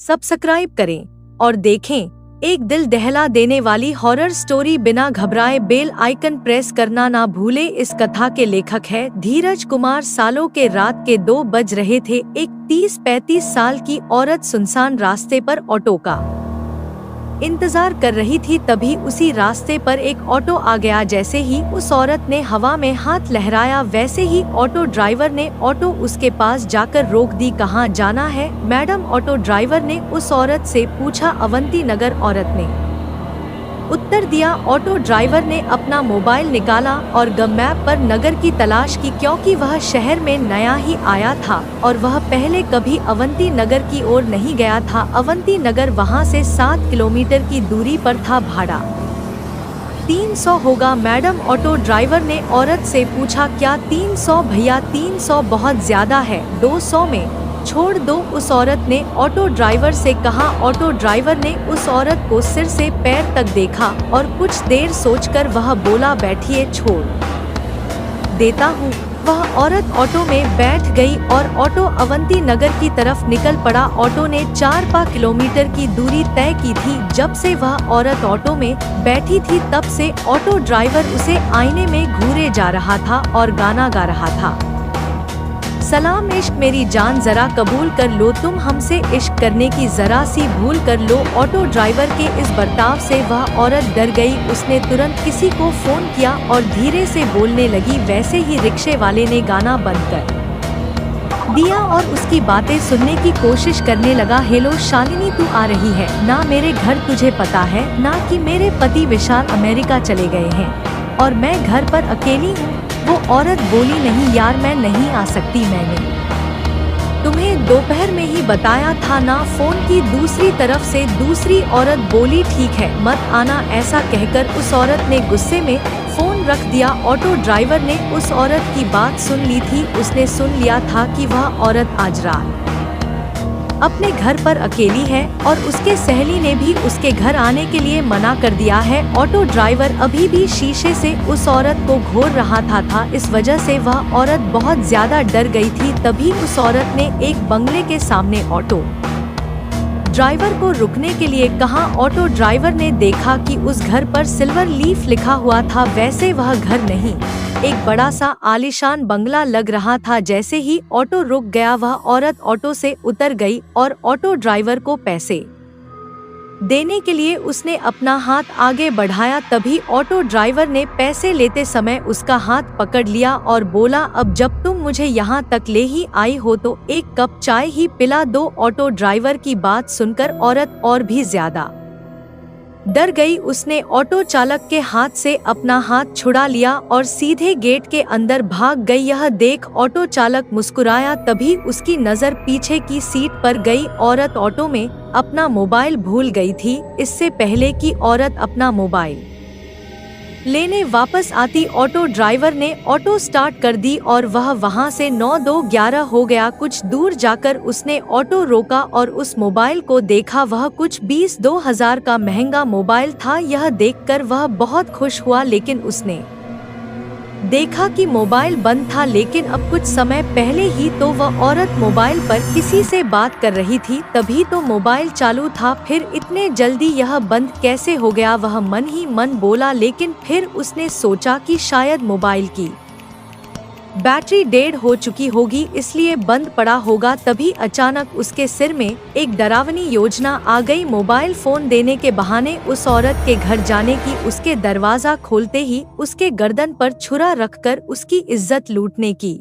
Subscribe करें और देखें एक दिल दहला देने वाली हॉरर स्टोरी। बिना घबराए बेल आइकन प्रेस करना ना भूले। इस कथा के लेखक है धीरज कुमार। सालों के रात के 2 बज रहे थे। एक 30-35 साल की औरत सुनसान रास्ते पर ऑटो का इंतजार कर रही थी। तभी उसी रास्ते पर एक ऑटो आ गया। जैसे ही उस औरत ने हवा में हाथ लहराया, वैसे ही ऑटो ड्राइवर ने ऑटो उसके पास जाकर रोक दी। कहाँ जाना है मैडम? ऑटो ड्राइवर ने उस औरत से पूछा। अवंती नगर औरत ने उत्तर दिया। ऑटो ड्राइवर ने अपना मोबाइल निकाला और मैप पर नगर की तलाश की, क्योंकि वह शहर में नया ही आया था और वह पहले कभी अवंती नगर की ओर नहीं गया था। अवंती नगर वहां से 7 किलोमीटर की दूरी पर था। भाड़ा 300 होगा मैडम? ऑटो ड्राइवर ने औरत से पूछा। क्या 300 भैया? 300 बहुत ज्यादा है, 200 में छोड़ दो, उस औरत ने ऑटो ड्राइवर से कहा। ऑटो ड्राइवर ने उस औरत को सिर से पैर तक देखा और कुछ देर सोचकर वह बोला, बैठिए, छोड़ देता हूँ। वह औरत ऑटो में बैठ गई और ऑटो अवंती नगर की तरफ निकल पड़ा। ऑटो ने 4 किलोमीटर की दूरी तय की थी। जब से वह औरत ऑटो में बैठी थी, तब से ऑटो ड्राइवर उसे आईने में घूरे जा रहा था और गाना गा रहा था। सलाम इश्क मेरी जान, जरा कबूल कर लो, तुम हमसे इश्क करने की जरा सी भूल कर लो। ऑटो ड्राइवर के इस बर्ताव से वह औरत डर गई। उसने तुरंत किसी को फोन किया और धीरे से बोलने लगी। वैसे ही रिक्शे वाले ने गाना बंद कर दिया और उसकी बातें सुनने की कोशिश करने लगा। हेलो शालिनी, तू आ रही है ना मेरे घर? तुझे पता है ना कि मेरे पति विशाल अमेरिका चले गए हैं और मैं घर पर अकेली हूँ। वो औरत बोली, नहीं यार, मैं नहीं आ सकती, मैंने तुम्हें दोपहर में ही बताया था ना। फोन की दूसरी तरफ से दूसरी औरत बोली, ठीक है, मत आना। ऐसा कहकर उस औरत ने गुस्से में फोन रख दिया। ऑटो ड्राइवर ने उस औरत की बात सुन ली थी। उसने सुन लिया था कि वह औरत आज रात अपने घर पर अकेली है और उसके सहेली ने भी उसके घर आने के लिए मना कर दिया है। ऑटो ड्राइवर अभी भी शीशे से उस औरत को घूर रहा था। इस वजह से वह औरत बहुत ज्यादा डर गई थी। तभी उस औरत ने एक बंगले के सामने ऑटो ड्राइवर को रुकने के लिए कहा। ऑटो ड्राइवर ने देखा कि उस घर पर सिल्वर लीफ लिखा हुआ था। वैसे वह घर नहीं, एक बड़ा सा आलीशान बंगला लग रहा था। जैसे ही ऑटो रुक गया, वह औरत ऑटो से उतर गई और ऑटो ड्राइवर को पैसे देने के लिए उसने अपना हाथ आगे बढ़ाया। तभी ऑटो ड्राइवर ने पैसे लेते समय उसका हाथ पकड़ लिया और बोला, अब जब तुम मुझे यहाँ तक ले ही आई हो तो एक कप चाय ही पिला दो। ऑटो ड्राइवर की बात सुनकर औरत और भी ज्यादा डर गई। उसने ऑटो चालक के हाथ से अपना हाथ छुड़ा लिया और सीधे गेट के अंदर भाग गई। यह देख ऑटो चालक मुस्कुराया। तभी उसकी नजर पीछे की सीट पर गई। औरत ऑटो में अपना मोबाइल भूल गई थी। इससे पहले कि औरत अपना मोबाइल लेने वापस आती, ऑटो ड्राइवर ने ऑटो स्टार्ट कर दी और वह वहां से 9-2-11 हो गया। कुछ दूर जाकर उसने ऑटो रोका और उस मोबाइल को देखा। वह कुछ 20-2 हजार का महंगा मोबाइल था। यह देखकर वह बहुत खुश हुआ, लेकिन उसने देखा कि मोबाइल बंद था। लेकिन अब कुछ समय पहले ही तो वह औरत मोबाइल पर किसी से बात कर रही थी, तभी तो मोबाइल चालू था। फिर इतने जल्दी यह बंद कैसे हो गया? वह मन ही मन बोला। लेकिन फिर उसने सोचा कि शायद मोबाइल की बैटरी डेड हो चुकी होगी, इसलिए बंद पड़ा होगा। तभी अचानक उसके सिर में एक डरावनी योजना आ गई। मोबाइल फोन देने के बहाने उस औरत के घर जाने की। उसके दरवाजा खोलते ही उसके गर्दन पर छुरा रखकर उसकी इज्जत लूटने की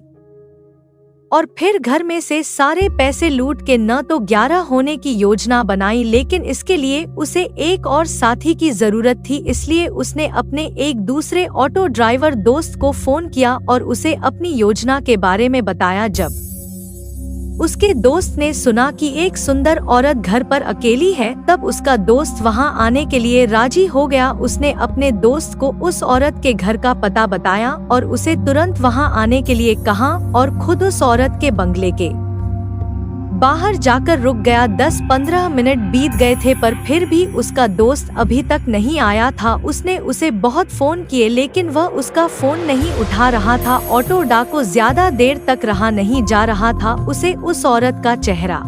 और फिर घर में से सारे पैसे लूट के न तो 11 होने की योजना बनाई। लेकिन इसके लिए उसे एक और साथी की जरूरत थी, इसलिए उसने अपने एक दूसरे ऑटो ड्राइवर दोस्त को फोन किया और उसे अपनी योजना के बारे में बताया। जब उसके दोस्त ने सुना कि एक सुंदर औरत घर पर अकेली है, तब उसका दोस्त वहां आने के लिए राजी हो गया। उसने अपने दोस्त को उस औरत के घर का पता बताया और उसे तुरंत वहां आने के लिए कहा और खुद उस औरत के बंगले के बाहर जाकर रुक गया। 10-15 मिनट बीत गए थे, पर फिर भी उसका दोस्त अभी तक नहीं आया था। उसने उसे बहुत फोन किए, लेकिन वह उसका फोन नहीं उठा रहा था। ऑटो डाको ज्यादा देर तक रहा नहीं जा रहा था। उसे उस औरत का चेहरा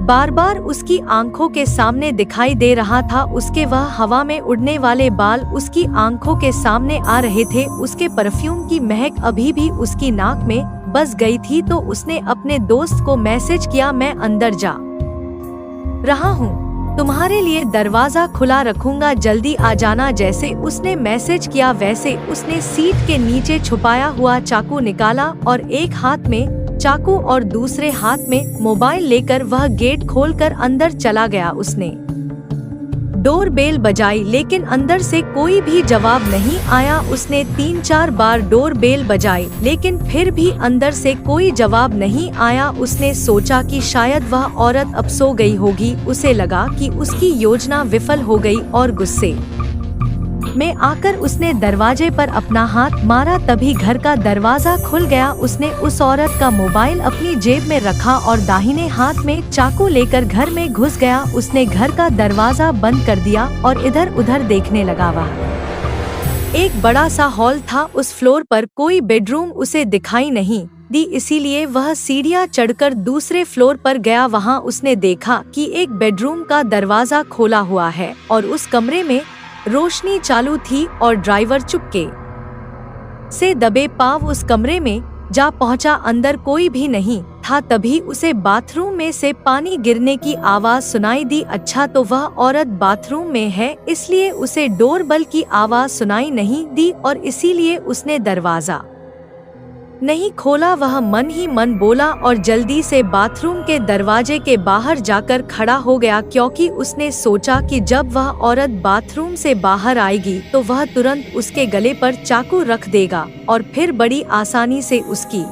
बार बार उसकी आंखों के सामने दिखाई दे रहा था। उसके वह हवा में उड़ने वाले बाल उसकी आंखों के सामने आ रहे थे। उसके परफ्यूम की महक अभी भी उसकी नाक में बस गई थी। तो उसने अपने दोस्त को मैसेज किया, मैं अंदर जा रहा हूँ, तुम्हारे लिए दरवाजा खुला रखूंगा, जल्दी आ जाना। जैसे उसने मैसेज किया वैसे उसने सीट के नीचे छुपाया हुआ चाकू निकाला और एक हाथ में चाकू और दूसरे हाथ में मोबाइल लेकर वह गेट खोलकर अंदर चला गया। उसने डोर बेल बजाई लेकिन अंदर से कोई भी जवाब नहीं आया। उसने 3-4 बार डोर बेल बजाई लेकिन फिर भी अंदर से कोई जवाब नहीं आया। उसने सोचा कि शायद वह औरत अब सो गई होगी। उसे लगा कि उसकी योजना विफल हो गई और गुस्से में आकर उसने दरवाजे पर अपना हाथ मारा। तभी घर का दरवाजा खुल गया। उसने उस औरत का मोबाइल अपनी जेब में रखा और दाहिने हाथ में चाकू लेकर घर में घुस गया। उसने घर का दरवाजा बंद कर दिया और इधर उधर देखने लगा। वह एक बड़ा सा हॉल था। उस फ्लोर पर कोई बेडरूम उसे दिखाई नहीं दी, इसीलिए वह सीढ़ियां चढ़कर दूसरे फ्लोर पर गया। वहां उसने देखा कि एक बेडरूम का दरवाजा खोला हुआ है और उस कमरे में रोशनी चालू थी और ड्राइवर चुपके से दबे पांव उस कमरे में जा पहुंचा। अंदर कोई भी नहीं था। तभी उसे बाथरूम में से पानी गिरने की आवाज सुनाई दी। अच्छा, तो वह औरत बाथरूम में है, इसलिए उसे डोरबेल की आवाज सुनाई नहीं दी और इसीलिए उसने दरवाजा नहीं खोला। वह मन ही मन बोला और जल्दी से बाथरूम के दरवाजे के बाहर जाकर खड़ा हो गया, क्योंकि उसने सोचा कि जब वह औरत बाथरूम से बाहर आएगी तो वह तुरंत उसके गले पर चाकू रख देगा और फिर बड़ी आसानी से उसकी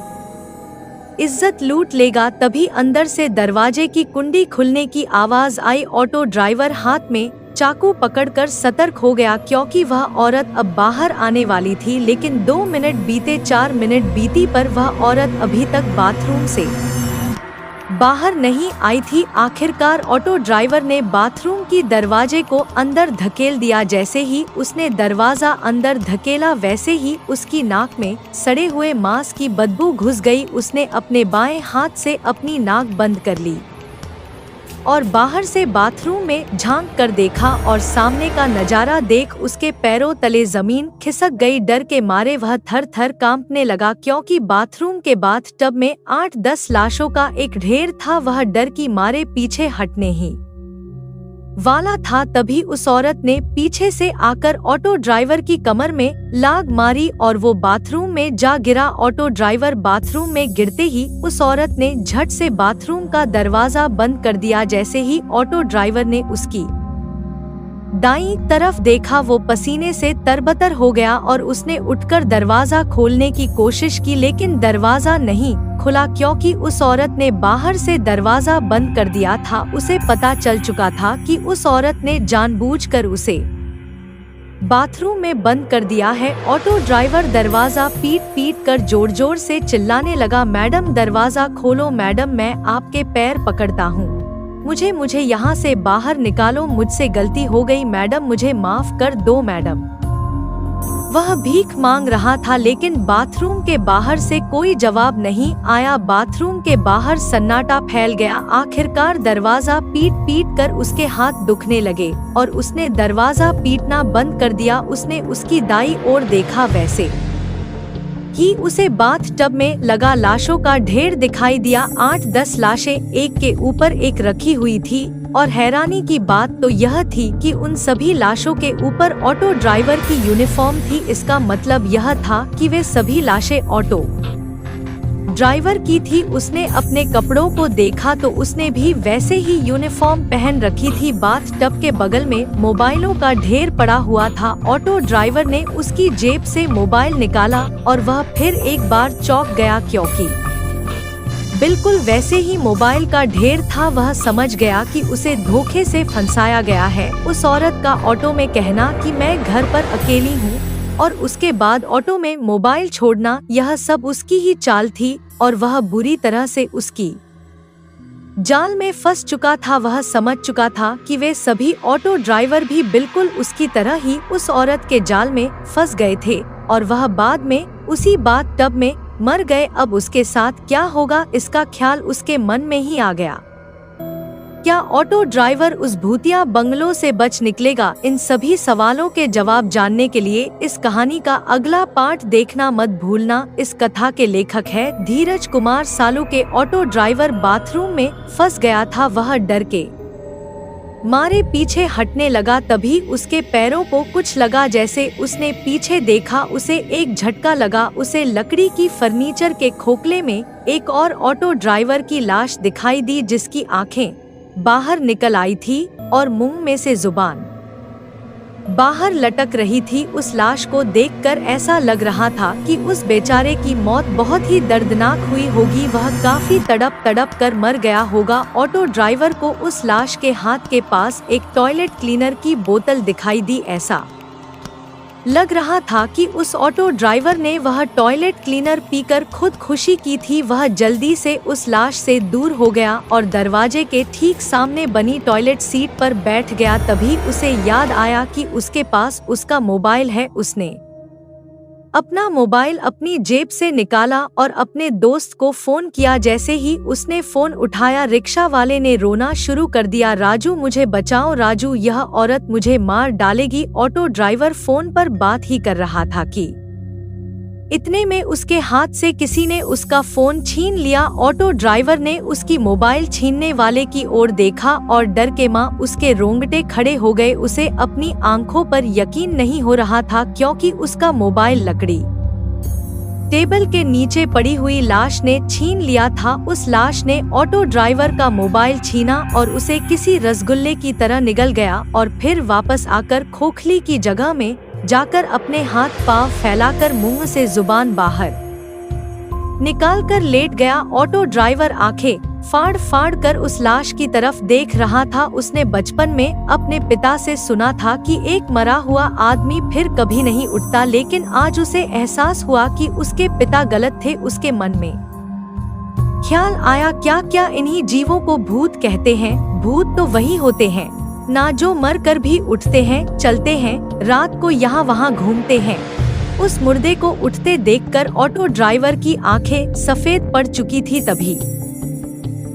इज्जत लूट लेगा। तभी अंदर से दरवाजे की कुंडी खुलने की आवाज आई। ऑटो ड्राइवर हाथ में चाकू पकड़कर सतर्क हो गया, क्योंकि वह औरत अब बाहर आने वाली थी। लेकिन 2 मिनट बीते, 4 मिनट बीती पर वह औरत अभी तक बाथरूम से बाहर नहीं आई थी। आखिरकार ऑटो ड्राइवर ने बाथरूम की दरवाजे को अंदर धकेल दिया। जैसे ही उसने दरवाजा अंदर धकेला वैसे ही उसकी नाक में सड़े हुए मांस की बदबू घुस गई। उसने अपने बाएं हाथ से अपनी नाक बंद कर ली और बाहर से बाथरूम में झांक कर देखा और सामने का नजारा देख उसके पैरों तले जमीन खिसक गई। डर के मारे वह थर थर कांपने लगा, क्योंकि बाथरूम के बाथ टब में 8-10 लाशों का एक ढेर था। वह डर की मारे पीछे हटने ही वाला था। तभी उस औरत ने पीछे से आकर ऑटो ड्राइवर की कमर में लाग मारी और वो बाथरूम में जा गिरा। ऑटो ड्राइवर बाथरूम में गिरते ही उस औरत ने झट से बाथरूम का दरवाजा बंद कर दिया। जैसे ही ऑटो ड्राइवर ने उसकी दाईं तरफ देखा, वो पसीने से तरबतर हो गया और उसने उठकर दरवाजा खोलने की कोशिश की, लेकिन दरवाजा नहीं खुला, क्योंकि उस औरत ने बाहर से दरवाजा बंद कर दिया था। उसे पता चल चुका था कि उस औरत ने जानबूझकर उसे बाथरूम में बंद कर दिया है। ऑटो ड्राइवर दरवाजा पीट कर जोर जोर से चिल्लाने लगा, मैडम दरवाजा खोलो, मैडम मैं आपके पैर पकड़ता हूँ, मुझे यहाँ से बाहर निकालो, मुझसे गलती हो गई मैडम, मुझे माफ कर दो मैडम। वह भीख मांग रहा था, लेकिन बाथरूम के बाहर से कोई जवाब नहीं आया। बाथरूम के बाहर सन्नाटा फैल गया। आखिरकार दरवाजा पीट कर उसके हाथ दुखने लगे और उसने दरवाजा पीटना बंद कर दिया। उसने उसकी दाईं ओर देखा, वैसे ही उसे बाथ टब में लगा लाशों का ढेर दिखाई दिया। 8-10 लाशें एक के ऊपर एक रखी हुई थी और हैरानी की बात तो यह थी कि उन सभी लाशों के ऊपर ऑटो ड्राइवर की यूनिफॉर्म थी। इसका मतलब यह था कि वे सभी लाशें ऑटो ड्राइवर की थी। उसने अपने कपड़ों को देखा तो उसने भी वैसे ही यूनिफॉर्म पहन रखी थी। बाथ टब के बगल में मोबाइलों का ढेर पड़ा हुआ था। ऑटो ड्राइवर ने उसकी जेब से मोबाइल निकाला और वह फिर एक बार चौंक गया, क्योंकि बिल्कुल वैसे ही मोबाइल का ढेर था। वह समझ गया कि उसे धोखे से फंसाया गया है। उस औरत का ऑटो में कहना कि मैं घर पर अकेली हूँ और उसके बाद ऑटो में मोबाइल छोड़ना, यह सब उसकी ही चाल थी और वह बुरी तरह से उसकी जाल में फंस चुका था। वह समझ चुका था कि वे सभी ऑटो ड्राइवर भी बिल्कुल उसकी तरह ही उस औरत के जाल में फंस गए थे और वह बाद में उसी बाथ टब में मर गए। अब उसके साथ क्या होगा, इसका ख्याल उसके मन में ही आ गया। क्या ऑटो ड्राइवर उस भूतिया बंगलों से बच निकलेगा? इन सभी सवालों के जवाब जानने के लिए इस कहानी का अगला पार्ट देखना मत भूलना। इस कथा के लेखक है धीरज कुमार सालू के ऑटो ड्राइवर बाथरूम में फंस गया था। वह डर के मारे पीछे हटने लगा, तभी उसके पैरों को कुछ लगा। जैसे उसने पीछे देखा, उसे एक झटका लगा। उसे लकड़ी की फर्नीचर के खोखले में एक और ऑटो ड्राइवर की लाश दिखाई दी, जिसकी आंखें बाहर निकल आई थी और मुंह में से जुबान बाहर लटक रही थी। उस लाश को देखकर ऐसा लग रहा था कि उस बेचारे की मौत बहुत ही दर्दनाक हुई होगी। वह काफी तड़प तड़प कर मर गया होगा। ऑटो ड्राइवर को उस लाश के हाथ के पास एक टॉयलेट क्लीनर की बोतल दिखाई दी। ऐसा लग रहा था कि उस ऑटो ड्राइवर ने वह टॉयलेट क्लीनर पीकर खुद खुशी की थी। वह जल्दी से उस लाश से दूर हो गया और दरवाजे के ठीक सामने बनी टॉयलेट सीट पर बैठ गया। तभी उसे याद आया कि उसके पास उसका मोबाइल है। उसने अपना मोबाइल अपनी जेब से निकाला और अपने दोस्त को फोन किया। जैसे ही उसने फोन उठाया, रिक्शा वाले ने रोना शुरू कर दिया। राजू, मुझे बचाओ राजू, यह औरत मुझे मार डालेगी। ऑटो ड्राइवर फोन पर बात ही कर रहा था कि इतने में उसके हाथ से किसी ने उसका फोन छीन लिया। ऑटो ड्राइवर ने उसकी मोबाइल छीनने वाले की ओर देखा और डर के मां उसके रोंगटे खड़े हो गए। उसे अपनी आंखों पर यकीन नहीं हो रहा था, क्योंकि उसका मोबाइल लकड़ी टेबल के नीचे पड़ी हुई लाश ने छीन लिया था। उस लाश ने ऑटो ड्राइवर का मोबाइल छीना और उसे किसी रसगुल्ले की तरह निगल गया और फिर वापस आकर खोखली की जगह में जाकर अपने हाथ पांव फैलाकर मुंह से जुबान बाहर निकालकर लेट गया। ऑटो ड्राइवर आंखें फाड़ फाड़ कर उस लाश की तरफ देख रहा था। उसने बचपन में अपने पिता से सुना था कि एक मरा हुआ आदमी फिर कभी नहीं उठता, लेकिन आज उसे एहसास हुआ कि उसके पिता गलत थे। उसके मन में ख्याल आया, क्या इन्हीं जीवों को भूत कहते हैं? भूत तो वही होते हैं ना जो मर कर भी उठते हैं, चलते हैं, रात को यहाँ वहाँ घूमते हैं। उस मुर्दे को उठते देखकर ऑटो ड्राइवर की आंखें सफेद पड़ चुकी थी। तभी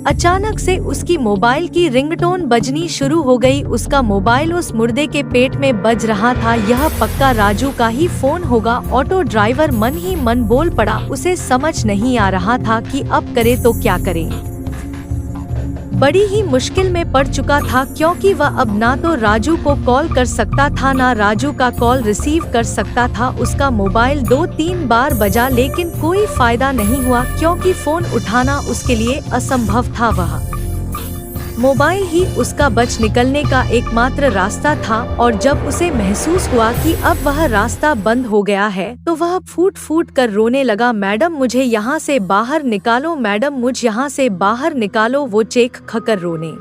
अचानक से उसकी मोबाइल की रिंगटोन बजनी शुरू हो गई। उसका मोबाइल उस मुर्दे के पेट में बज रहा था। यह पक्का राजू का ही फोन होगा। ऑटो ड्राइवर मन ही मन बोल पड़ा। उसे समझ नहीं आ रहा था कि अब करे तो क्या करे। बड़ी ही मुश्किल में पड़ चुका था, क्योंकि वह अब ना तो राजू को कॉल कर सकता था, ना राजू का कॉल रिसीव कर सकता था। उसका मोबाइल 2-3 बार बजा, लेकिन कोई फायदा नहीं हुआ, क्योंकि फोन उठाना उसके लिए असंभव था। वह मोबाइल ही उसका बच निकलने का एकमात्र रास्ता था। और जब उसे महसूस हुआ कि अब वह रास्ता बंद हो गया है, तो वह फूट फूट कर रोने लगा। मैडम, मुझे यहाँ से बाहर निकालो, मैडम, मुझ यहाँ से बाहर निकालो। वो चीख खकर रोने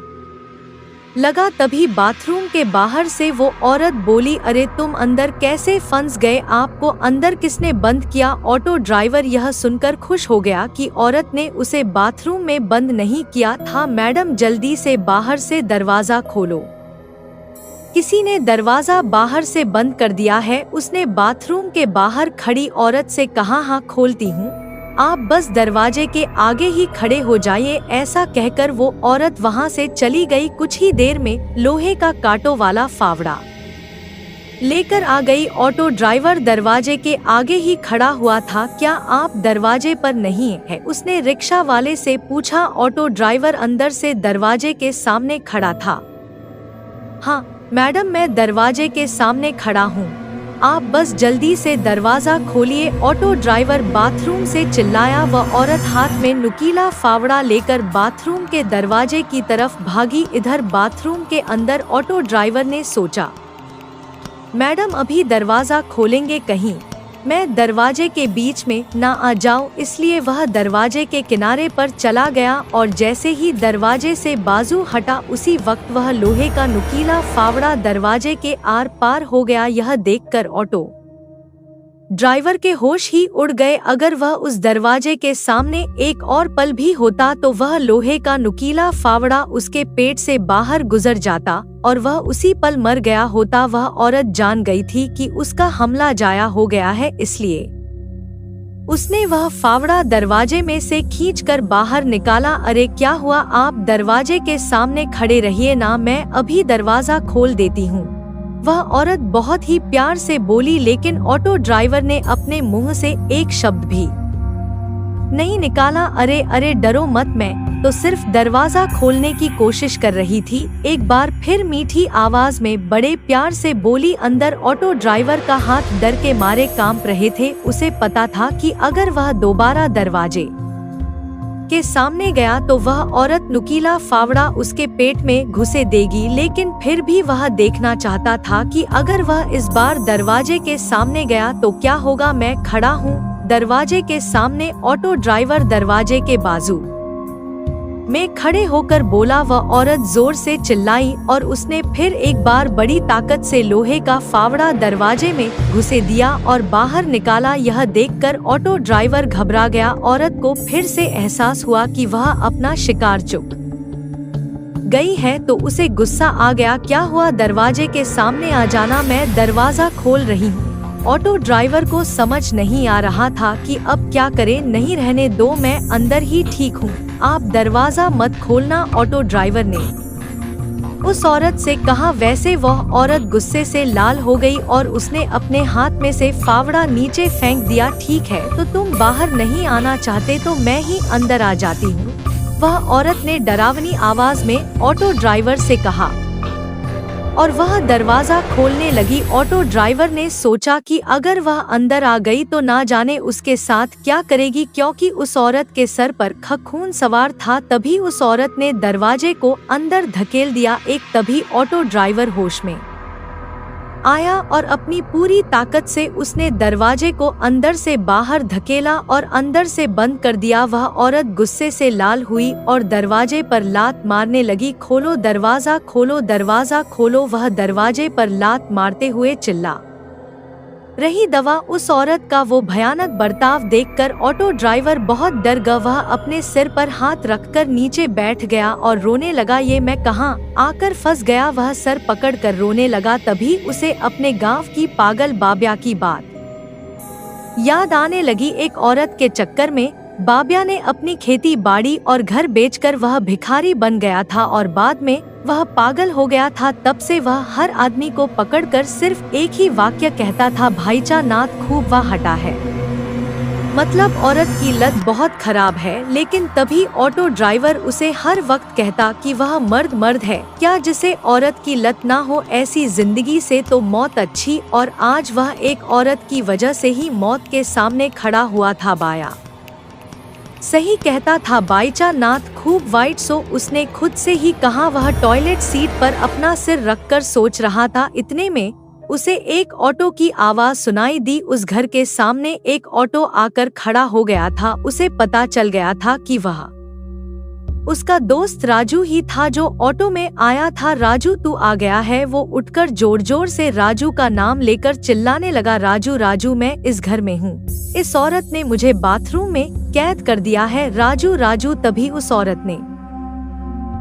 लगा। तभी बाथरूम के बाहर से वो औरत बोली, अरे तुम अंदर कैसे फंस गए? आपको अंदर किसने बंद किया? ऑटो ड्राइवर यह सुनकर खुश हो गया कि औरत ने उसे बाथरूम में बंद नहीं किया था। मैडम, जल्दी से बाहर से दरवाजा खोलो, किसी ने दरवाजा बाहर से बंद कर दिया है। उसने बाथरूम के बाहर खड़ी औरत से कहा, हाँ खोलती हूँ, आप बस दरवाजे के आगे ही खड़े हो जाइए। ऐसा कहकर वो औरत वहाँ से चली गई। कुछ ही देर में लोहे का कांटो वाला फावड़ा लेकर आ गई। ऑटो ड्राइवर दरवाजे के आगे ही खड़ा हुआ था। क्या आप दरवाजे पर नहीं है? उसने रिक्शा वाले से पूछा। ऑटो ड्राइवर अंदर से दरवाजे के सामने खड़ा था। हाँ मैडम, मैं दरवाजे के सामने खड़ा हूँ, आप बस जल्दी से दरवाजा खोलिए। ऑटो ड्राइवर बाथरूम से चिल्लाया। वह औरत हाथ में नुकीला फावड़ा लेकर बाथरूम के दरवाजे की तरफ भागी। इधर बाथरूम के अंदर ऑटो ड्राइवर ने सोचा, मैडम अभी दरवाजा खोलेंगे कहीं मैं दरवाजे के बीच में ना आ जाऊं, इसलिए वह दरवाजे के किनारे पर चला गया और जैसे ही दरवाजे से बाजू हटा, उसी वक्त वह लोहे का नुकीला फावड़ा दरवाजे के आर पार हो गया। यह देखकर ऑटो ड्राइवर के होश ही उड़ गए। अगर वह उस दरवाजे के सामने एक और पल भी होता तो वह लोहे का नुकीला फावड़ा उसके पेट से बाहर गुजर जाता और वह उसी पल मर गया होता। वह औरत जान गई थी कि उसका हमला जाया हो गया है, इसलिए उसने वह फावड़ा दरवाजे में से खींचकर बाहर निकाला। अरे क्या हुआ, आप दरवाजे के सामने खड़े रहिए ना, मैं अभी दरवाजा खोल देती हूँ। वह औरत बहुत ही प्यार से बोली, लेकिन ऑटो ड्राइवर ने अपने मुंह से एक शब्द भी नहीं निकाला। अरे अरे डरो मत, मैं तो सिर्फ दरवाजा खोलने की कोशिश कर रही थी। एक बार फिर मीठी आवाज में बड़े प्यार से बोली। अंदर ऑटो ड्राइवर का हाथ डर के मारे कांप रहे थे। उसे पता था कि अगर वह दोबारा दरवाजे के सामने गया तो वह औरत नुकीला फावड़ा उसके पेट में घुसे देगी, लेकिन फिर भी वह देखना चाहता था कि अगर वह इस बार दरवाजे के सामने गया तो क्या होगा। मैं खड़ा हूँ दरवाजे के सामने, ऑटो ड्राइवर दरवाजे के बाजू में खड़े होकर बोला। वह औरत जोर से चिल्लाई और उसने फिर एक बार बड़ी ताकत से लोहे का फावड़ा दरवाजे में घुसे दिया और बाहर निकाला। यह देखकर ऑटो ड्राइवर घबरा गया। औरत को फिर से एहसास हुआ कि वह अपना शिकार चुक गई है तो उसे गुस्सा आ गया। क्या हुआ, दरवाजे के सामने आ जाना, मैं दरवाजा खोल रही हूँ। ऑटो ड्राइवर को समझ नहीं आ रहा था कि अब क्या करे। नहीं रहने दो, मैं अंदर ही ठीक हूँ, आप दरवाजा मत खोलना, ऑटो ड्राइवर ने उस औरत से कहा। वैसे वह औरत गुस्से से लाल हो गई और उसने अपने हाथ में से फावड़ा नीचे फेंक दिया। ठीक है, तो तुम बाहर नहीं आना चाहते तो मैं ही अंदर आ जाती हूँ, वह औरत ने डरावनी आवाज में ऑटो ड्राइवर से कहा और वह दरवाजा खोलने लगी। ऑटो ड्राइवर ने सोचा कि अगर वह अंदर आ गई तो ना जाने उसके साथ क्या करेगी, क्योंकि उस औरत के सर पर खून सवार था। तभी उस औरत ने दरवाजे को अंदर धकेल दिया। तभी ऑटो ड्राइवर होश में आया और अपनी पूरी ताकत से उसने दरवाजे को अंदर से बाहर धकेला और अंदर से बंद कर दिया। वह औरत गुस्से से लाल हुई और दरवाजे पर लात मारने लगी। खोलो दरवाजा, खोलो दरवाजा, खोलो। वह दरवाजे पर लात मारते हुए चिल्ला रही। दवा उस औरत का वो भयानक बर्ताव देखकर ऑटो ड्राइवर बहुत डर गया। वह अपने सिर पर हाथ रखकर नीचे बैठ गया और रोने लगा। ये मैं कहाँ आकर फंस गया, वह सर पकड़कर रोने लगा। तभी उसे अपने गांव की पागल बाब्या की बात याद आने लगी। एक औरत के चक्कर में बाब्या ने अपनी खेती बाड़ी और घर बेचकर वह भिखारी बन गया था और बाद में वह पागल हो गया था। तब से वह हर आदमी को पकड़कर सिर्फ एक ही वाक्य कहता था, भाईचा नाथ खूब वाह हटा है। मतलब औरत की लत बहुत खराब है। लेकिन तभी ऑटो ड्राइवर उसे हर वक्त कहता कि वह मर्द है, क्या जिसे औरत की लत ना हो, ऐसी जिंदगी से तो मौत अच्छी। और आज वह एक औरत की वजह से ही मौत के सामने खड़ा हुआ था। बाया सही कहता था, बाईचा नाथ खूब वाइट। सो उसने खुद से ही कहा। वह टॉयलेट सीट पर अपना सिर रखकर सोच रहा था। इतने में उसे एक ऑटो की आवाज सुनाई दी। उस घर के सामने एक ऑटो आकर खड़ा हो गया था। उसे पता चल गया था कि वह उसका दोस्त राजू ही था जो ऑटो में आया था। राजू तू आ गया है? वो उठकर जोर जोर से राजू का नाम लेकर चिल्लाने लगा, राजू राजू मैं इस घर में हूँ, इस औरत ने मुझे बाथरूम में कैद कर दिया है, राजू राजू। तभी उस औरत ने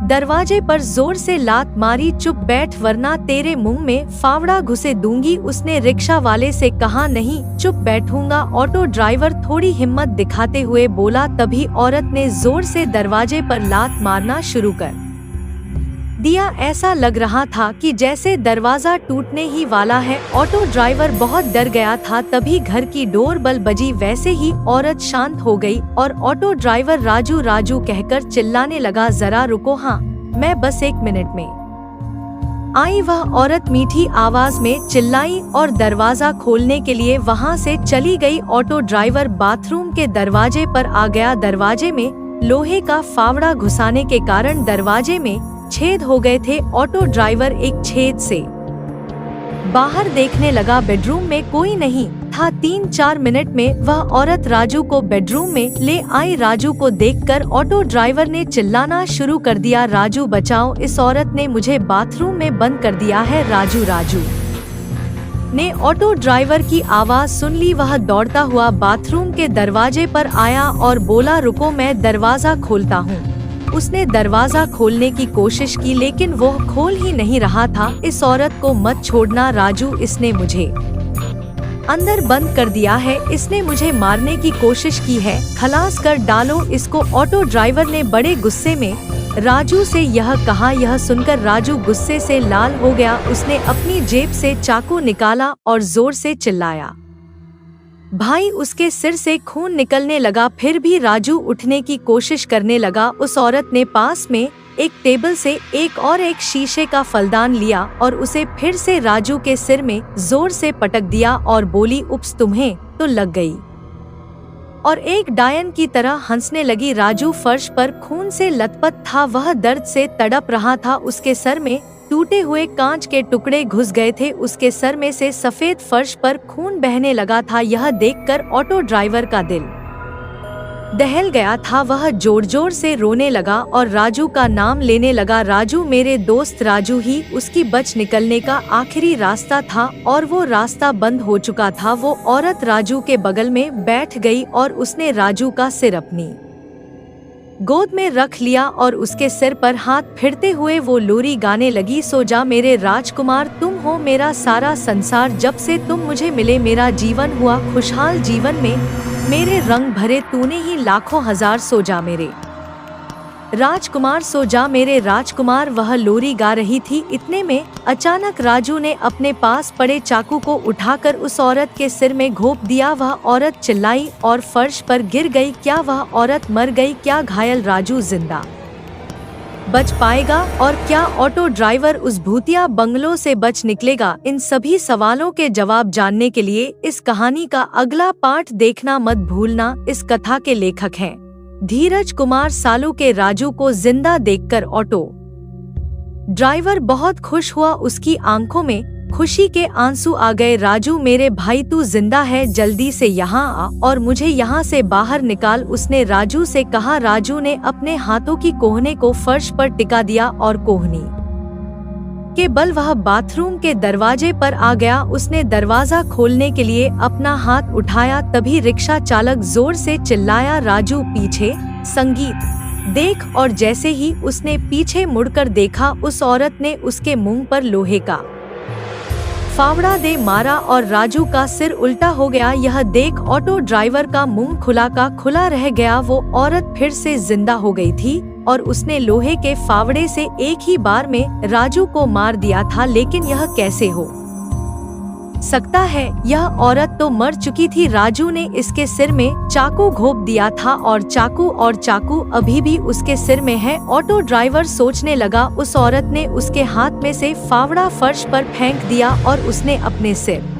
दरवाजे पर जोर से लात मारी, चुप बैठ वरना तेरे मुंह में फावड़ा घुसे दूंगी। उसने रिक्शा वाले से कहा, नहीं चुप बैठूंगा। ऑटो ड्राइवर थोड़ी हिम्मत दिखाते हुए बोला। तभी औरत ने जोर से दरवाजे पर लात मारना शुरू कर दिया। ऐसा लग रहा था कि जैसे दरवाजा टूटने ही वाला है। ऑटो ड्राइवर बहुत डर गया था। तभी घर की डोर बेल बजी। वैसे ही औरत शांत हो गई और ऑटो ड्राइवर राजू राजू कहकर चिल्लाने लगा, जरा रुको, हाँ मैं बस 1 मिनट में आई। वह औरत मीठी आवाज में चिल्लाई और दरवाजा खोलने के लिए वहां से चली गई। ऑटो ड्राइवर बाथरूम के दरवाजे पर आ गया। दरवाजे में लोहे का फावड़ा घुसाने के कारण दरवाजे में छेद हो गए थे। ऑटो ड्राइवर एक छेद से बाहर देखने लगा। बेडरूम में कोई नहीं था। 3-4 मिनट में वह औरत राजू को बेडरूम में ले आई। राजू को देखकर ऑटो ड्राइवर ने चिल्लाना शुरू कर दिया, राजू बचाओ, इस औरत ने मुझे बाथरूम में बंद कर दिया है। राजू राजू ने ऑटो ड्राइवर की आवाज सुन ली। वह दौड़ता हुआ बाथरूम के दरवाजे पर आया और बोला, रुको मैं दरवाजा खोलता हूँ। उसने दरवाजा खोलने की कोशिश की लेकिन वो खोल ही नहीं रहा था। इस औरत को मत छोड़ना राजू, इसने मुझे अंदर बंद कर दिया है, इसने मुझे मारने की कोशिश की है, खलास कर डालो इसको। ऑटो ड्राइवर ने बड़े गुस्से में राजू से यह कहा। यह सुनकर राजू गुस्से से लाल हो गया। उसने अपनी जेब से चाकू निकाला और जोर से चिल्लाया। भाई, उसके सिर से खून निकलने लगा। फिर भी राजू उठने की कोशिश करने लगा। उस औरत ने पास में एक टेबल से एक शीशे का फलदान लिया और उसे फिर से राजू के सिर में जोर से पटक दिया और बोली, उप्स, तुम्हें तो लग गई। और एक डायन की तरह हंसने लगी। राजू फर्श पर खून से लथपथ था, वह दर्द से तड़प रहा था। उसके सर में टूटे हुए कांच के टुकड़े घुस गए थे। उसके सर में से सफेद फर्श पर खून बहने लगा था। यह देखकर ऑटो ड्राइवर का दिल दहल गया था। वह जोर जोर से रोने लगा और राजू का नाम लेने लगा। राजू, मेरे दोस्त राजू ही उसकी बच निकलने का आखिरी रास्ता था और वो रास्ता बंद हो चुका था। वो औरत राजू के बगल में बैठ गई और उसने राजू का सिर अपनी गोद में रख लिया और उसके सिर पर हाथ फिरते हुए वो लोरी गाने लगी। सो जा मेरे राजकुमार, तुम हो मेरा सारा संसार। जब से तुम मुझे मिले मेरा जीवन हुआ खुशहाल। जीवन में मेरे रंग भरे तूने ही लाखों हजार। सो जा मेरे राजकुमार, सो जा मेरे राजकुमार। वह लोरी गा रही थी। इतने में अचानक राजू ने अपने पास पड़े चाकू को उठाकर उस औरत के सिर में घोंप दिया। वह औरत चिल्लाई और फर्श पर गिर गई। क्या वह औरत मर गई? क्या घायल राजू जिंदा बच पाएगा? और क्या ऑटो ड्राइवर उस भूतिया बंगलों से बच निकलेगा? इन सभी सवालों के जवाब जानने के लिए इस कहानी का अगला पार्ट देखना मत भूलना। इस कथा के लेखक हैं धीरज कुमार सालू के राजू को जिंदा देखकर ऑटो ड्राइवर बहुत खुश हुआ। उसकी आंखों में खुशी के आंसू आ गए। राजू, मेरे भाई, तू जिंदा है, जल्दी से यहाँ आ और मुझे यहाँ से बाहर निकाल, उसने राजू से कहा। राजू ने अपने हाथों की कोहने को फर्श पर टिका दिया और कोहनी के बल वह बाथरूम के दरवाजे पर आ गया। उसने दरवाजा खोलने के लिए अपना हाथ उठाया, तभी रिक्शा चालक जोर से चिल्लाया, राजू पीछे संगीत देख। और जैसे ही उसने पीछे मुड़कर देखा, उस औरत ने उसके मुंह पर लोहे का फावड़ा दे मारा और राजू का सिर उल्टा हो गया। यह देख ऑटो ड्राइवर का मुंह खुला का खुला रह गया। वो औरत फिर से जिंदा हो गई थी और उसने लोहे के फावड़े से एक ही बार में राजू को मार दिया था। लेकिन यह कैसे हो सकता है? यह औरत तो मर चुकी थी। राजू ने इसके सिर में चाकू घोंप दिया था और चाकू अभी भी उसके सिर में है। ऑटो ड्राइवर सोचने लगा। उस औरत ने उसके हाथ में से फावड़ा फर्श पर फेंक दिया और उसने अपने सिर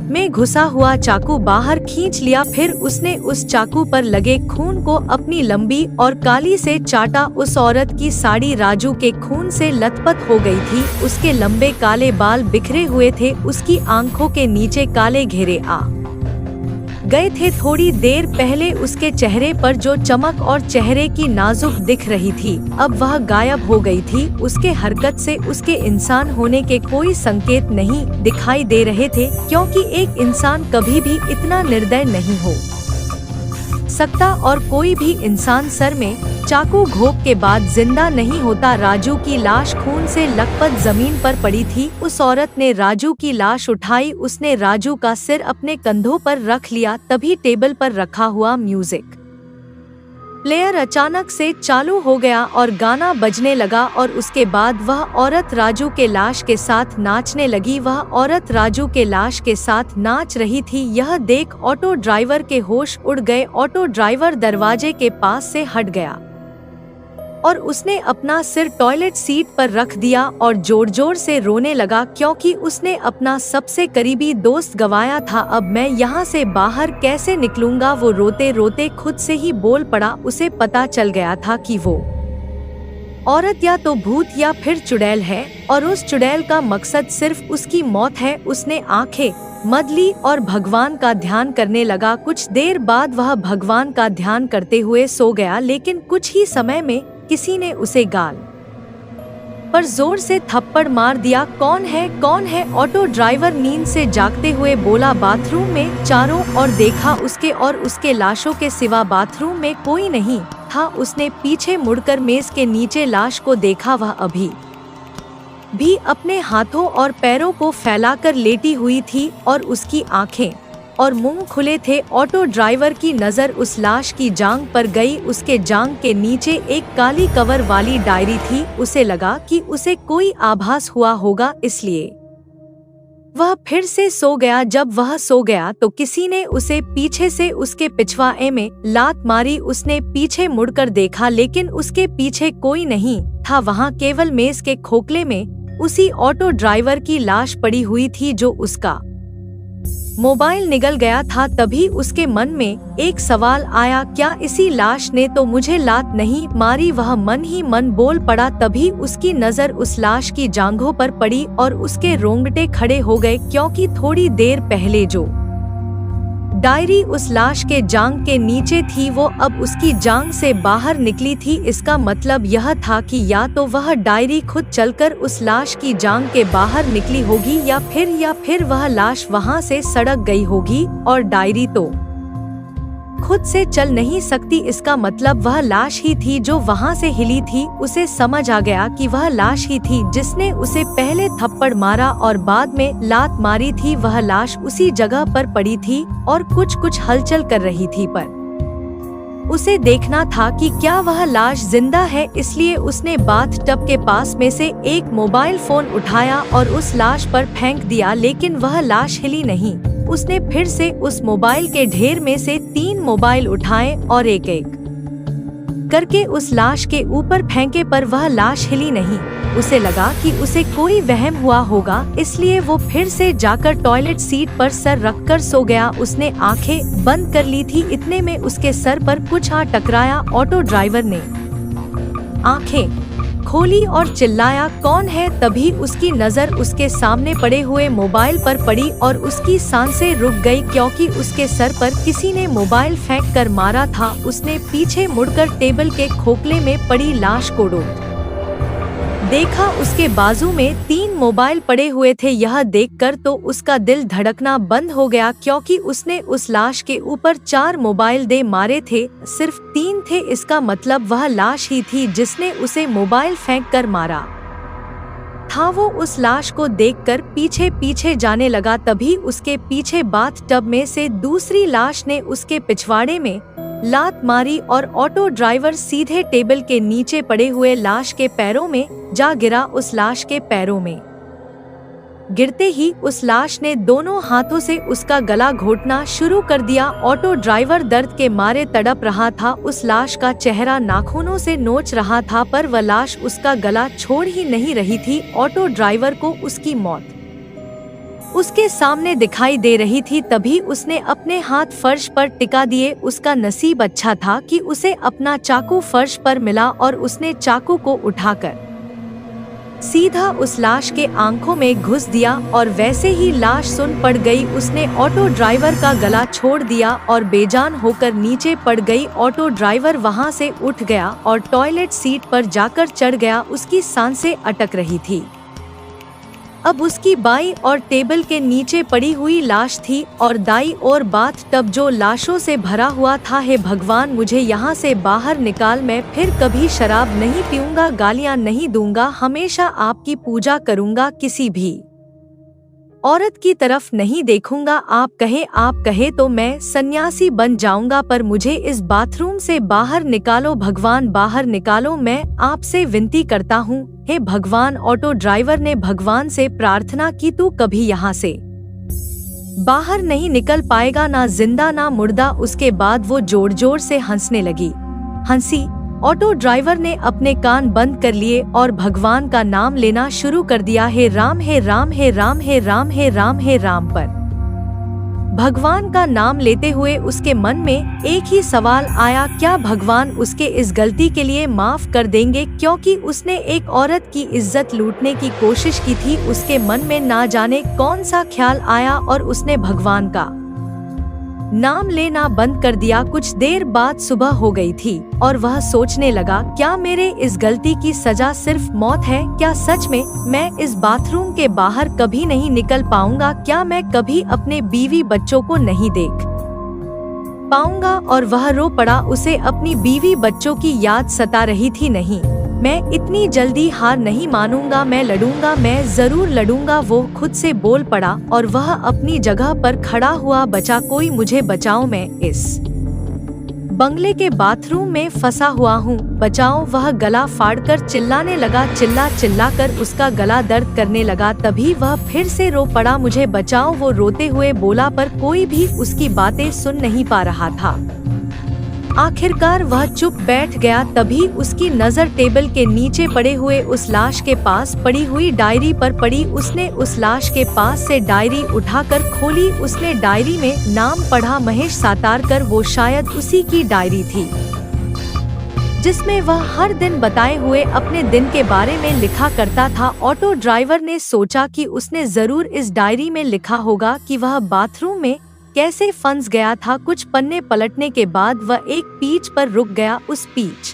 में घुसा हुआ चाकू बाहर खींच लिया। फिर उसने उस चाकू पर लगे खून को अपनी लंबी और काली से चाटा। उस औरत की साड़ी राजू के खून से लथपथ हो गई थी। उसके लंबे काले बाल बिखरे हुए थे। उसकी आंखों के नीचे काले घेरे आ गए थे। थोड़ी देर पहले उसके चेहरे पर जो चमक और चेहरे की नाजुक दिख रही थी, अब वह गायब हो गई थी। उसके हरकत से उसके इंसान होने के कोई संकेत नहीं दिखाई दे रहे थे, क्योंकि एक इंसान कभी भी इतना निर्दय नहीं हो सकता और कोई भी इंसान सर में चाकू घोंप के बाद जिंदा नहीं होता। राजू की लाश खून से लथपथ जमीन पर पड़ी थी। उस औरत ने राजू की लाश उठाई। उसने राजू का सिर अपने कंधों पर रख लिया। तभी टेबल पर रखा हुआ म्यूजिक प्लेयर अचानक से चालू हो गया और गाना बजने लगा और उसके बाद वह औरत राजू के लाश के साथ नाचने लगी। वह औरत राजू के लाश के साथ नाच रही थी। यह देख ऑटो ड्राइवर के होश उड़ गए। ऑटो ड्राइवर दरवाजे के पास से हट गया और उसने अपना सिर टॉयलेट सीट पर रख दिया और जोर जोर से रोने लगा, क्योंकि उसने अपना सबसे करीबी दोस्त गंवाया था। अब मैं यहाँ से बाहर कैसे निकलूंगा? वो रोते रोते खुद से ही बोल पड़ा। उसे पता चल गया था कि वो औरत या तो भूत या फिर चुड़ैल है और उस चुड़ैल का मकसद सिर्फ उसकी मौत है। उसने आंखें मद ली और भगवान का ध्यान करने लगा। कुछ देर बाद वह भगवान का ध्यान करते हुए सो गया, लेकिन कुछ ही समय में किसी ने उसे गाल पर जोर से थप्पड़ मार दिया। कौन है? कौन है? ऑटो ड्राइवर नींद से जागते हुए बोला। बाथरूम में चारों ओर देखा, उसके और उसके लाशों के सिवा बाथरूम में कोई नहीं था। उसने पीछे मुड़कर मेज के नीचे लाश को देखा। वह अभी भी अपने हाथों और पैरों को फैलाकर लेटी हुई थी और उसकी आंखें और मुंह खुले थे। ऑटो ड्राइवर की नज़र उस लाश की जांघ पर गई। उसके जांघ के नीचे एक काली कवर वाली डायरी थी। उसे लगा कि उसे कोई आभास हुआ होगा, इसलिए वह फिर से सो गया। जब वह सो गया तो किसी ने उसे पीछे से उसके पिछवाड़े में लात मारी। उसने पीछे मुड़कर देखा, लेकिन उसके पीछे कोई नहीं था। वहां केवल मेज के खोखले में उसी ऑटो ड्राइवर की लाश पड़ी हुई थी, जो उसका मोबाइल निगल गया था। तभी उसके मन में एक सवाल आया, क्या इसी लाश ने तो मुझे लात नहीं मारी? वह मन ही मन बोल पड़ा। तभी उसकी नज़र उस लाश की जांघों पर पड़ी और उसके रोंगटे खड़े हो गए, क्योंकि थोड़ी देर पहले जो डायरी उस लाश के जांघ के नीचे थी, वो अब उसकी जांघ से बाहर निकली थी। इसका मतलब यह था कि या तो वह डायरी खुद चलकर उस लाश की जांघ के बाहर निकली होगी, या फिर वह लाश वहां से सड़क गई होगी, और डायरी तो खुद से चल नहीं सकती। इसका मतलब वह लाश ही थी जो वहां से हिली थी। उसे समझ आ गया कि वह लाश ही थी जिसने उसे पहले थप्पड़ मारा और बाद में लात मारी थी। वह लाश उसी जगह पर पड़ी थी और कुछ हलचल कर रही थी, पर उसे देखना था कि क्या वह लाश जिंदा है। इसलिए उसने बाथ टब के पास में से एक मोबाइल फोन उठाया और उस लाश पर फेंक दिया, लेकिन वह लाश हिली नहीं। उसने फिर से उस मोबाइल के ढेर में से 3 मोबाइल उठाए और एक एक करके उस लाश के ऊपर फेंके, पर वह लाश हिली नहीं। उसे लगा कि उसे कोई वहम हुआ होगा, इसलिए वो फिर से जाकर टॉयलेट सीट पर सर रखकर सो गया। उसने आंखें बंद कर ली थी, इतने में उसके सर पर कुछ आ टकराया। ऑटो ड्राइवर ने आंखें खोली और चिल्लाया, कौन है? तभी उसकी नज़र उसके सामने पड़े हुए मोबाइल पर पड़ी और उसकी सांसें रुक गई, क्योंकि उसके सर पर किसी ने मोबाइल फेंक कर मारा था। उसने पीछे मुड़कर टेबल के खोखले में पड़ी लाश को देखा। उसके बाजू में 3 मोबाइल पड़े हुए थे। यह देखकर तो उसका दिल धड़कना बंद हो गया, क्योंकि उसने उस लाश के ऊपर 4 मोबाइल दे मारे थे, सिर्फ 3 थे। इसका मतलब वह लाश ही थी जिसने उसे मोबाइल फेंक कर मारा था। वो उस लाश को देखकर पीछे पीछे जाने लगा। तभी उसके पीछे बाथ टब में से दूसरी लाश ने उसके पिछवाड़े में लात मारी और ऑटो ड्राइवर सीधे टेबल के नीचे पड़े हुए लाश के पैरों में जा गिरा। उस लाश के पैरों में गिरते ही उस लाश ने दोनों हाथों से उसका गला घोंटना शुरू कर दिया। ऑटो ड्राइवर दर्द के मारे तड़प रहा था। उस लाश का चेहरा नाखूनों से नोच रहा था, पर वह लाश उसका गला छोड़ ही नहीं रही थी। ऑटो ड्राइवर को उसकी मौत उसके सामने दिखाई दे रही थी। तभी उसने अपने हाथ फर्श पर टिका दिए। उसका नसीब अच्छा था कि उसे अपना चाकू फर्श पर मिला और उसने चाकू को उठाकर सीधा उस लाश के आंखों में घुस दिया और वैसे ही लाश सुन पड़ गई। उसने ऑटो ड्राइवर का गला छोड़ दिया और बेजान होकर नीचे पड़ गई। ऑटो ड्राइवर वहां से उठ गया और टॉयलेट सीट पर जाकर चढ़ गया। उसकी सांसें अटक रही थी। अब उसकी बाई और टेबल के नीचे पड़ी हुई लाश थी और दाई और बाथ टब जो लाशों से भरा हुआ था। हे भगवान, मुझे यहाँ से बाहर निकाल। मैं फिर कभी शराब नहीं पीऊंगा, गालियाँ नहीं दूंगा, हमेशा आपकी पूजा करूंगा, किसी भी औरत की तरफ नहीं देखूंगा। आप कहे तो मैं सन्यासी बन जाऊंगा, पर मुझे इस बाथरूम से बाहर निकालो। भगवान बाहर निकालो, मैं आपसे विनती करता हूँ, हे भगवान। ऑटो ड्राइवर ने भगवान से प्रार्थना की, तू कभी यहाँ से बाहर नहीं निकल पाएगा, ना जिंदा ना मुर्दा। उसके बाद वो जोर जोर से हंसने लगी। हंसी। ऑटो ड्राइवर ने अपने कान बंद कर लिए और भगवान का नाम लेना शुरू कर दिया। हे राम, हे राम, हे राम, हे राम, हे राम, हे राम। पर भगवान का नाम लेते हुए उसके मन में एक ही सवाल आया, क्या भगवान उसके इस गलती के लिए माफ कर देंगे? क्योंकि उसने एक औरत की इज्जत लूटने की कोशिश की थी। उसके मन में ना जाने कौन सा ख्याल आया और उसने भगवान का नाम लेना बंद कर दिया। कुछ देर बाद सुबह हो गई थी और वह सोचने लगा, क्या मेरे इस गलती की सजा सिर्फ मौत है? क्या सच में मैं इस बाथरूम के बाहर कभी नहीं निकल पाऊंगा? क्या मैं कभी अपने बीवी बच्चों को नहीं देख पाऊंगा? और वह रो पड़ा। उसे अपनी बीवी बच्चों की याद सता रही थी। नहीं, मैं इतनी जल्दी हार नहीं मानूंगा, मैं लड़ूंगा, मैं जरूर लड़ूंगा, वो खुद से बोल पड़ा और वह अपनी जगह पर खड़ा हुआ। बचा कोई मुझे बचाओ, मैं इस बंगले के बाथरूम में फंसा हुआ हूँ, बचाओ। वह गला फाड़कर चिल्लाने लगा। चिल्ला कर उसका गला दर्द करने लगा। तभी वह फिर से रो पड़ा, मुझे बचाओ, वो रोते हुए बोला, पर कोई भी उसकी बातें सुन नहीं पा रहा था। आखिरकार वह चुप बैठ गया। तभी उसकी नजर टेबल के नीचे पड़े हुए उस लाश के पास पड़ी हुई डायरी पर पड़ी। उसने उस लाश के पास से डायरी उठाकर खोली। उसने डायरी में नाम पढ़ा, महेश सातारकर। वो शायद उसी की डायरी थी जिसमें वह हर दिन बताए हुए अपने दिन के बारे में लिखा करता था। ऑटो ड्राइवर ने सोचा कि उसने जरूर इस डायरी में लिखा होगा कि वह बाथरूम में कैसे फंस गया था। कुछ पन्ने पलटने के बाद वह एक पेज पर रुक गया। उस पेज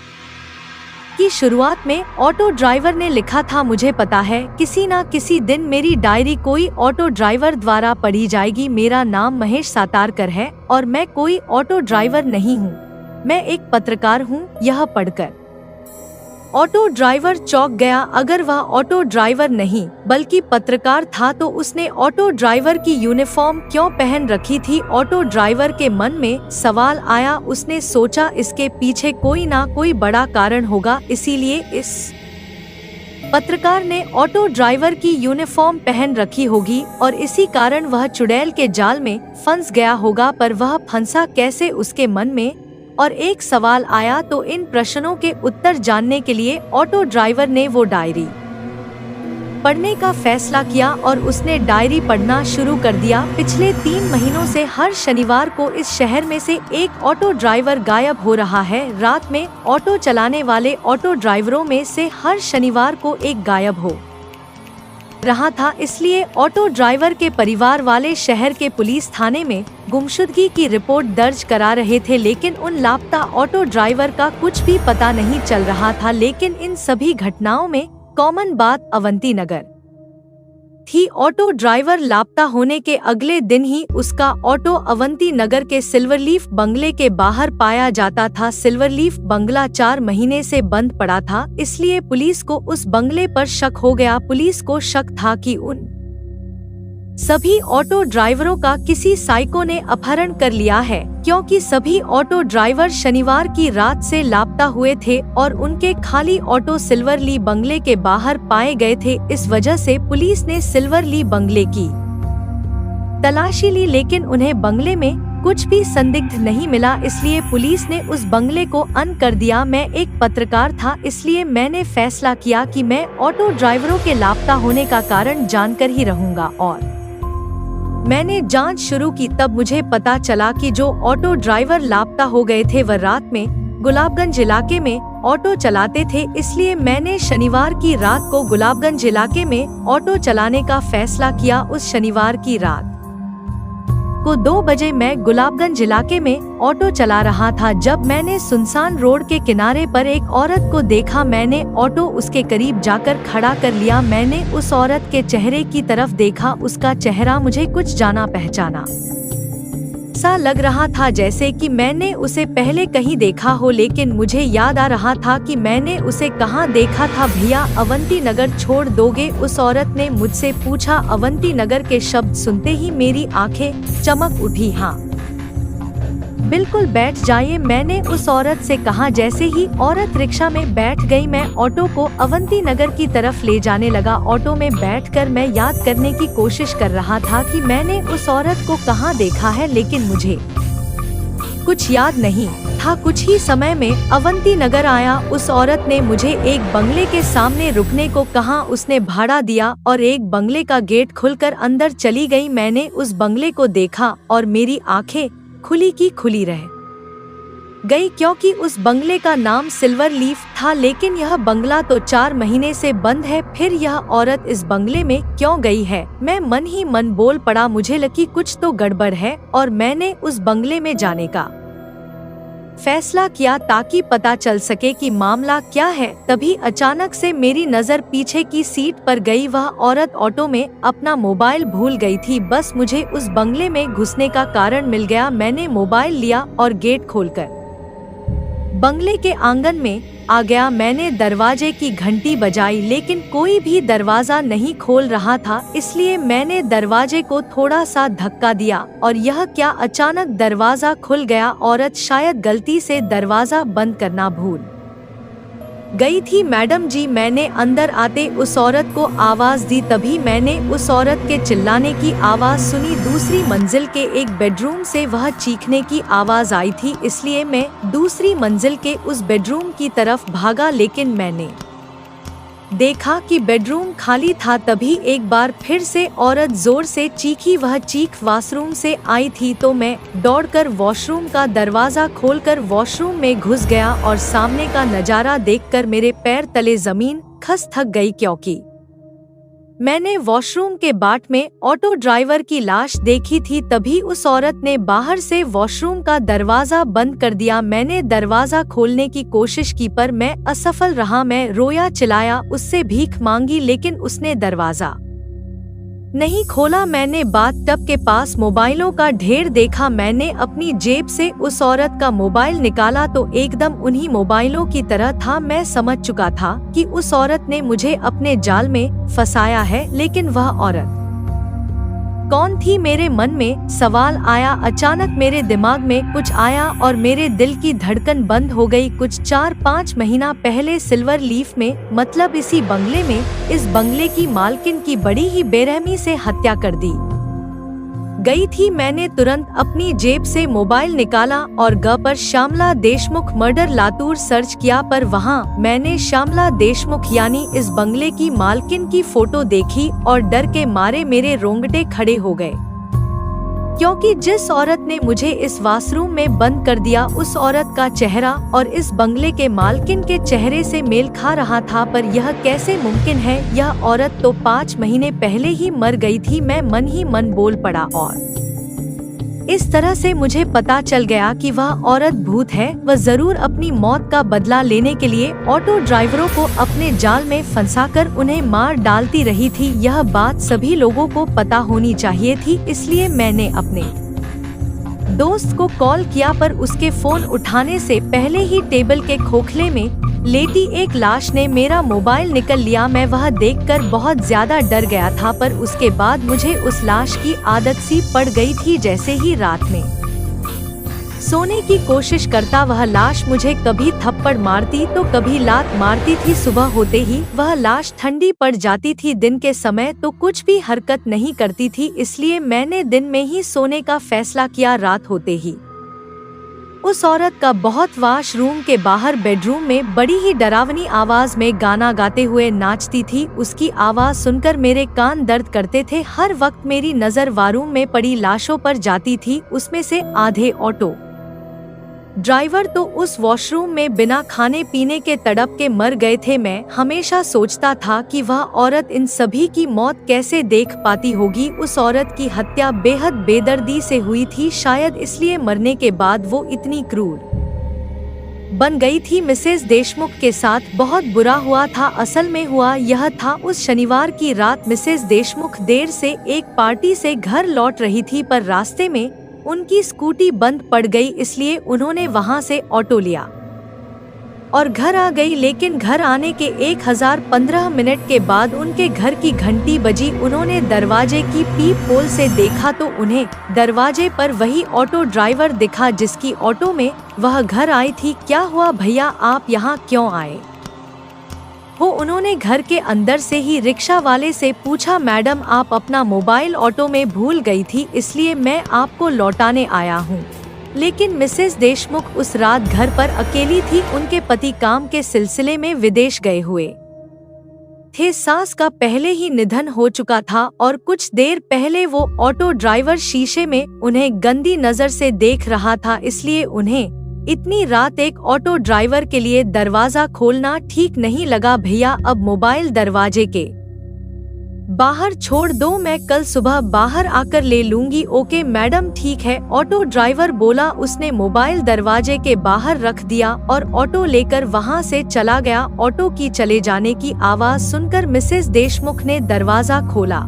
की शुरुआत में ऑटो ड्राइवर ने लिखा था, मुझे पता है किसी न किसी दिन मेरी डायरी कोई ऑटो ड्राइवर द्वारा पढ़ी जाएगी। मेरा नाम महेश सातारकर है और मैं कोई ऑटो ड्राइवर नहीं हूँ, मैं एक पत्रकार हूँ। यह पढ़कर ऑटो ड्राइवर चौंक गया। अगर वह ऑटो ड्राइवर नहीं बल्कि पत्रकार था तो उसने ऑटो ड्राइवर की यूनिफॉर्म क्यों पहन रखी थी? ऑटो ड्राइवर के मन में सवाल आया। उसने सोचा इसके पीछे कोई ना कोई बड़ा कारण होगा, इसीलिए इस पत्रकार ने ऑटो ड्राइवर की यूनिफॉर्म पहन रखी होगी और इसी कारण वह चुड़ैल के जाल में फंस गया होगा। पर वह फंसा कैसे, उसके मन में और एक सवाल आया। तो इन प्रश्नों के उत्तर जानने के लिए ऑटो ड्राइवर ने वो डायरी पढ़ने का फैसला किया और उसने डायरी पढ़ना शुरू कर दिया। पिछले 3 महीनों से हर शनिवार को इस शहर में से एक ऑटो ड्राइवर गायब हो रहा है। रात में ऑटो चलाने वाले ऑटो ड्राइवरों में से हर शनिवार को एक गायब हो रहा था। इसलिए ऑटो ड्राइवर के परिवार वाले शहर के पुलिस थाने में गुमशुदगी की रिपोर्ट दर्ज करा रहे थे, लेकिन उन लापता ऑटो ड्राइवर का कुछ भी पता नहीं चल रहा था। लेकिन इन सभी घटनाओं में कॉमन बात अवंती नगर थी। ऑटो ड्राइवर लापता होने के अगले दिन ही उसका ऑटो अवंती नगर के सिल्वरलीफ बंगले के बाहर पाया जाता था। सिल्वरलीफ बंगला 4 महीने से बंद पड़ा था, इसलिए पुलिस को उस बंगले पर शक हो गया। पुलिस को शक था कि उन सभी ऑटो ड्राइवरों का किसी साइको ने अपहरण कर लिया है, क्योंकि सभी ऑटो ड्राइवर शनिवार की रात से लापता हुए थे और उनके खाली ऑटो सिल्वरली बंगले के बाहर पाए गए थे। इस वजह से पुलिस ने सिल्वरली बंगले की तलाशी ली, लेकिन उन्हें बंगले में कुछ भी संदिग्ध नहीं मिला, इसलिए पुलिस ने उस बंगले को अन कर दिया। मैं एक पत्रकार था, इसलिए मैंने फैसला किया कि मैं ऑटो ड्राइवरों के लापता होने का कारण जानकर ही रहूंगा और मैंने जांच शुरू की। तब मुझे पता चला कि जो ऑटो ड्राइवर लापता हो गए थे वह रात में गुलाबगंज इलाके में ऑटो चलाते थे, इसलिए मैंने शनिवार की रात को गुलाबगंज इलाके में ऑटो चलाने का फैसला किया। उस शनिवार की रात को 2 बजे मैं गुलाबगंज इलाके में ऑटो चला रहा था, जब मैंने सुनसान रोड के किनारे पर एक औरत को देखा। मैंने ऑटो उसके करीब जाकर खड़ा कर लिया। मैंने उस औरत के चेहरे की तरफ देखा। उसका चेहरा मुझे कुछ जाना पहचाना सा लग रहा था, जैसे कि मैंने उसे पहले कहीं देखा हो, लेकिन मुझे याद आ रहा था कि मैंने उसे कहाँ देखा था। भैया अवंती नगर छोड़ दोगे? उस औरत ने मुझसे पूछा। अवंती नगर के शब्द सुनते ही मेरी आंखें चमक उठी। हाँ बिल्कुल, बैठ जाइए, मैंने उस औरत से कहा। जैसे ही औरत रिक्शा में बैठ गई, मैं ऑटो को अवंती नगर की तरफ ले जाने लगा। ऑटो में बैठकर मैं याद करने की कोशिश कर रहा था कि मैंने उस औरत को कहाँ देखा है, लेकिन मुझे कुछ याद नहीं था। कुछ ही समय में अवंती नगर आया। उस औरत ने मुझे एक बंगले के सामने रुकने को कहा। उसने भाड़ा दिया और एक बंगले का गेट खुलकर अंदर चली गई। मैंने उस बंगले को देखा और मेरी आंखें खुली की खुली रह गई, क्योंकि उस बंगले का नाम सिल्वर लीफ था, लेकिन यह बंगला तो 4 महीने से बंद है। फिर यह औरत इस बंगले में क्यों गई है? मैं मन ही मन बोल पड़ा, मुझे लगी कुछ तो गड़बड़ है और मैंने उस बंगले में जाने का फैसला किया ताकि पता चल सके कि मामला क्या है। तभी अचानक से मेरी नजर पीछे की सीट पर गई। वह औरत ऑटो में अपना मोबाइल भूल गई थी। बस मुझे उस बंगले में घुसने का कारण मिल गया। मैंने मोबाइल लिया और गेट खोलकर बंगले के आंगन में आ गया। मैंने दरवाजे की घंटी बजाई लेकिन कोई भी दरवाजा नहीं खोल रहा था, इसलिए मैंने दरवाजे को थोड़ा सा धक्का दिया और यह क्या, अचानक दरवाजा खुल गया। औरत शायद गलती से दरवाजा बंद करना भूल गई थी। मैडम जी, मैंने अंदर आते उस औरत को आवाज दी, तभी मैंने उस औरत के चिल्लाने की आवाज सुनी। दूसरी मंजिल के एक बेडरूम से वह चीखने की आवाज आई थी, इसलिए मैं दूसरी मंजिल के उस बेडरूम की तरफ भागा, लेकिन मैंने देखा कि बेडरूम खाली था। तभी एक बार फिर से औरत जोर से चीखी। वह चीख वॉशरूम से आई थी, तो मैं दौड़कर वॉशरूम का दरवाजा खोलकर वॉशरूम में घुस गया और सामने का नजारा देखकर मेरे पैर तले जमीन खस थक गई, क्योंकि मैंने वॉशरूम के बाट में ऑटो ड्राइवर की लाश देखी थी। तभी उस औरत ने बाहर से वॉशरूम का दरवाजा बंद कर दिया। मैंने दरवाजा खोलने की कोशिश की पर मैं असफल रहा। मैं रोया, चिल्लाया, उससे भीख मांगी, लेकिन उसने दरवाजा नहीं खोला। मैंने बाथटब के पास मोबाइलों का ढेर देखा। मैंने अपनी जेब से उस औरत का मोबाइल निकाला तो एकदम उन्हीं मोबाइलों की तरह था। मैं समझ चुका था कि उस औरत ने मुझे अपने जाल में फंसाया है, लेकिन वह औरत कौन थी? मेरे मन में सवाल आया। अचानक मेरे दिमाग में कुछ आया और मेरे दिल की धड़कन बंद हो गई। कुछ 4-5 महीना पहले सिल्वर लीफ में, मतलब इसी बंगले में, इस बंगले की मालकिन की बड़ी ही बेरहमी से हत्या कर दी गई थी। मैंने तुरंत अपनी जेब से मोबाइल निकाला और ग पर श्यामला देशमुख मर्डर लातूर सर्च किया, पर वहां मैंने श्यामला देशमुख यानी इस बंगले की मालकिन की फोटो देखी और डर के मारे मेरे रोंगटे खड़े हो गए, क्योंकि जिस औरत ने मुझे इस वॉशरूम में बंद कर दिया, उस औरत का चेहरा और इस बंगले के मालकिन के चेहरे से मेल खा रहा था। पर यह कैसे मुमकिन है? यह औरत तो 5 महीने पहले ही मर गई थी। मैं मन ही मन बोल पड़ा और इस तरह से मुझे पता चल गया कि वह औरत भूत है। वह जरूर अपनी मौत का बदला लेने के लिए ऑटो ड्राइवरों को अपने जाल में फंसाकर उन्हें मार डालती रही थी। यह बात सभी लोगों को पता होनी चाहिए थी, इसलिए मैंने अपने दोस्त को कॉल किया, पर उसके फोन उठाने से पहले ही टेबल के खोखले में लेटी एक लाश ने मेरा मोबाइल निकल लिया। मैं वह देखकर बहुत ज्यादा डर गया था, पर उसके बाद मुझे उस लाश की आदत सी पड़ गई थी। जैसे ही रात में सोने की कोशिश करता, वह लाश मुझे कभी थप्पड़ मारती तो कभी लात मारती थी। सुबह होते ही वह लाश ठंडी पड़ जाती थी। दिन के समय तो कुछ भी हरकत नहीं करती थी, इसलिए मैंने दिन में ही सोने का फैसला किया। रात होते ही उस औरत का बहुत वॉशरूम के बाहर बेडरूम में बड़ी ही डरावनी आवाज में गाना गाते हुए नाचती थी। उसकी आवाज सुनकर मेरे कान दर्द करते थे। हर वक्त मेरी नजर वॉशरूम में पड़ी लाशों पर जाती थी। उसमें से आधे ऑटो ड्राइवर तो उस वॉशरूम में बिना खाने पीने के तड़प के मर गए थे। मैं हमेशा सोचता था कि वह औरत इन सभी की मौत कैसे देख पाती होगी। उस औरत की हत्या बेहद बेदर्दी से हुई थी, शायद इसलिए मरने के बाद वो इतनी क्रूर बन गई थी। मिसेस देशमुख के साथ बहुत बुरा हुआ था। असल में हुआ यह था, उस शनिवार की रात मिसेस देशमुख देर से एक पार्टी से घर लौट रही थी, पर रास्ते में उनकी स्कूटी बंद पड़ गई, इसलिए उन्होंने वहां से ऑटो लिया और घर आ गई। लेकिन घर आने के 1015 मिनट के बाद उनके घर की घंटी बजी। उन्होंने दरवाजे की पीप होल से देखा तो उन्हें दरवाजे पर वही ऑटो ड्राइवर दिखा जिसकी ऑटो में वह घर आई थी। क्या हुआ भैया, आप यहाँ क्यों आए हो? उन्होंने घर के अंदर से ही रिक्शा वाले से पूछा। मैडम, आप अपना मोबाइल ऑटो में भूल गई थी, इसलिए मैं आपको लौटाने आया हूँ। लेकिन मिसेस देशमुख उस रात घर पर अकेली थी। उनके पति काम के सिलसिले में विदेश गए हुए थे। सास का पहले ही निधन हो चुका था और कुछ देर पहले वो ऑटो ड्राइवर शीशे में उन्हें गंदी नजर से देख रहा था, इसलिए उन्हें इतनी रात एक ऑटो ड्राइवर के लिए दरवाजा खोलना ठीक नहीं लगा। भैया, अब मोबाइल दरवाजे के बाहर छोड़ दो, मैं कल सुबह बाहर आकर ले लूंगी। ओके मैडम, ठीक है, ऑटो ड्राइवर बोला। उसने मोबाइल दरवाजे के बाहर रख दिया और ऑटो लेकर वहां से चला गया। ऑटो की चले जाने की आवाज सुनकर मिसेस देशमुख ने दरवाजा खोला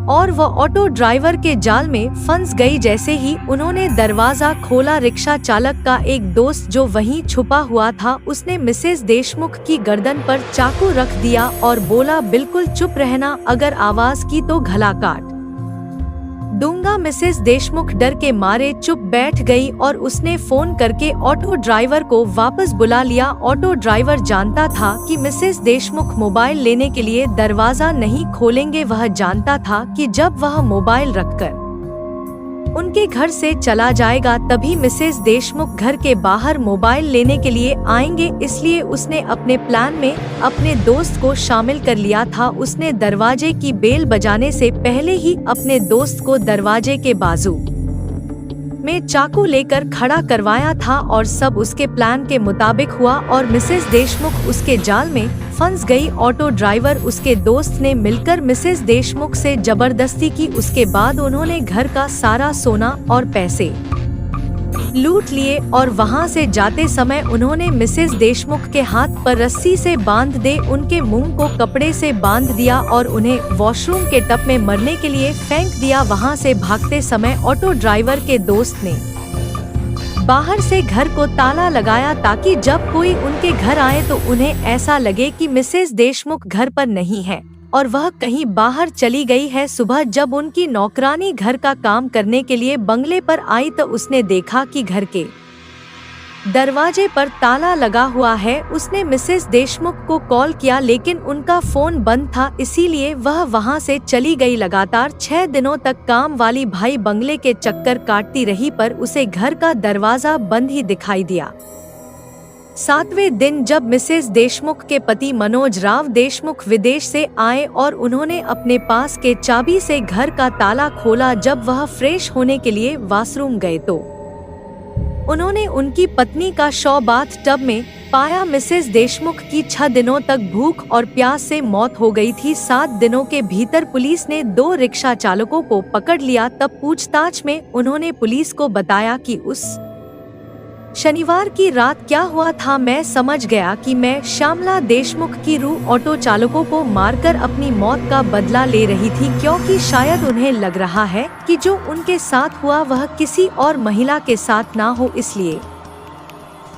और वह ऑटो ड्राइवर के जाल में फंस गई। जैसे ही उन्होंने दरवाजा खोला, रिक्शा चालक का एक दोस्त जो वहीं छुपा हुआ था, उसने मिसेस देशमुख की गर्दन पर चाकू रख दिया और बोला, बिल्कुल चुप रहना, अगर आवाज की तो गला काट दूंगा। मिसेस देशमुख डर के मारे चुप बैठ गई और उसने फोन करके ऑटो ड्राइवर को वापस बुला लिया। ऑटो ड्राइवर जानता था कि मिसेस देशमुख मोबाइल लेने के लिए दरवाजा नहीं खोलेंगे। वह जानता था कि जब वह मोबाइल रखकर उनके घर से चला जाएगा तभी मिसेस देशमुख घर के बाहर मोबाइल लेने के लिए आएंगे, इसलिए उसने अपने प्लान में अपने दोस्त को शामिल कर लिया था। उसने दरवाजे की बेल बजाने से पहले ही अपने दोस्त को दरवाजे के बाजू में चाकू लेकर खड़ा करवाया था और सब उसके प्लान के मुताबिक हुआ और मिसेस देशमुख उसके जाल में फंस गई। ऑटो ड्राइवर उसके दोस्त ने मिलकर मिसेस देशमुख से जबरदस्ती की। उसके बाद उन्होंने घर का सारा सोना और पैसे लूट लिए और वहां से जाते समय उन्होंने मिसेस देशमुख के हाथ पर रस्सी से बांध दे, उनके मुंह को कपड़े से बांध दिया और उन्हें वॉशरूम के टब में मरने के लिए फेंक दिया। वहां से भागते समय ऑटो ड्राइवर के दोस्त ने बाहर से घर को ताला लगाया ताकि जब कोई उनके घर आए तो उन्हें ऐसा लगे कि मिसेस देशमुख घर पर नहीं है और वह कहीं बाहर चली गई है। सुबह जब उनकी नौकरानी घर का काम करने के लिए बंगले पर आई तो उसने देखा कि घर के दरवाजे पर ताला लगा हुआ है। उसने मिसेस देशमुख को कॉल किया लेकिन उनका फोन बंद था, इसीलिए वह वहां से चली गई। लगातार 6 दिनों तक काम वाली भाई बंगले के चक्कर काटती रही पर उसे घर का दरवाजा बंद ही दिखाई दिया। 7वें दिन जब मिसेस देशमुख के पति मनोज राव देशमुख विदेश से आए और उन्होंने अपने पास के चाबी से घर का ताला खोला, जब वह फ्रेश होने के लिए वॉशरूम गए तो उन्होंने उनकी पत्नी का शव बाथ टब में पाया। मिसेस देशमुख की 6 दिनों तक भूख और प्यास से मौत हो गई थी। 7 दिनों के भीतर पुलिस ने 2 रिक्शा चालकों को पकड़ लिया। तब पूछताछ में उन्होंने पुलिस को बताया कि उस शनिवार की रात क्या हुआ था। मैं समझ गया कि मैं श्यामला देशमुख की रूह ऑटो चालकों को मारकर अपनी मौत का बदला ले रही थी, क्योंकि शायद उन्हें लग रहा है कि जो उनके साथ हुआ वह किसी और महिला के साथ ना हो, इसलिए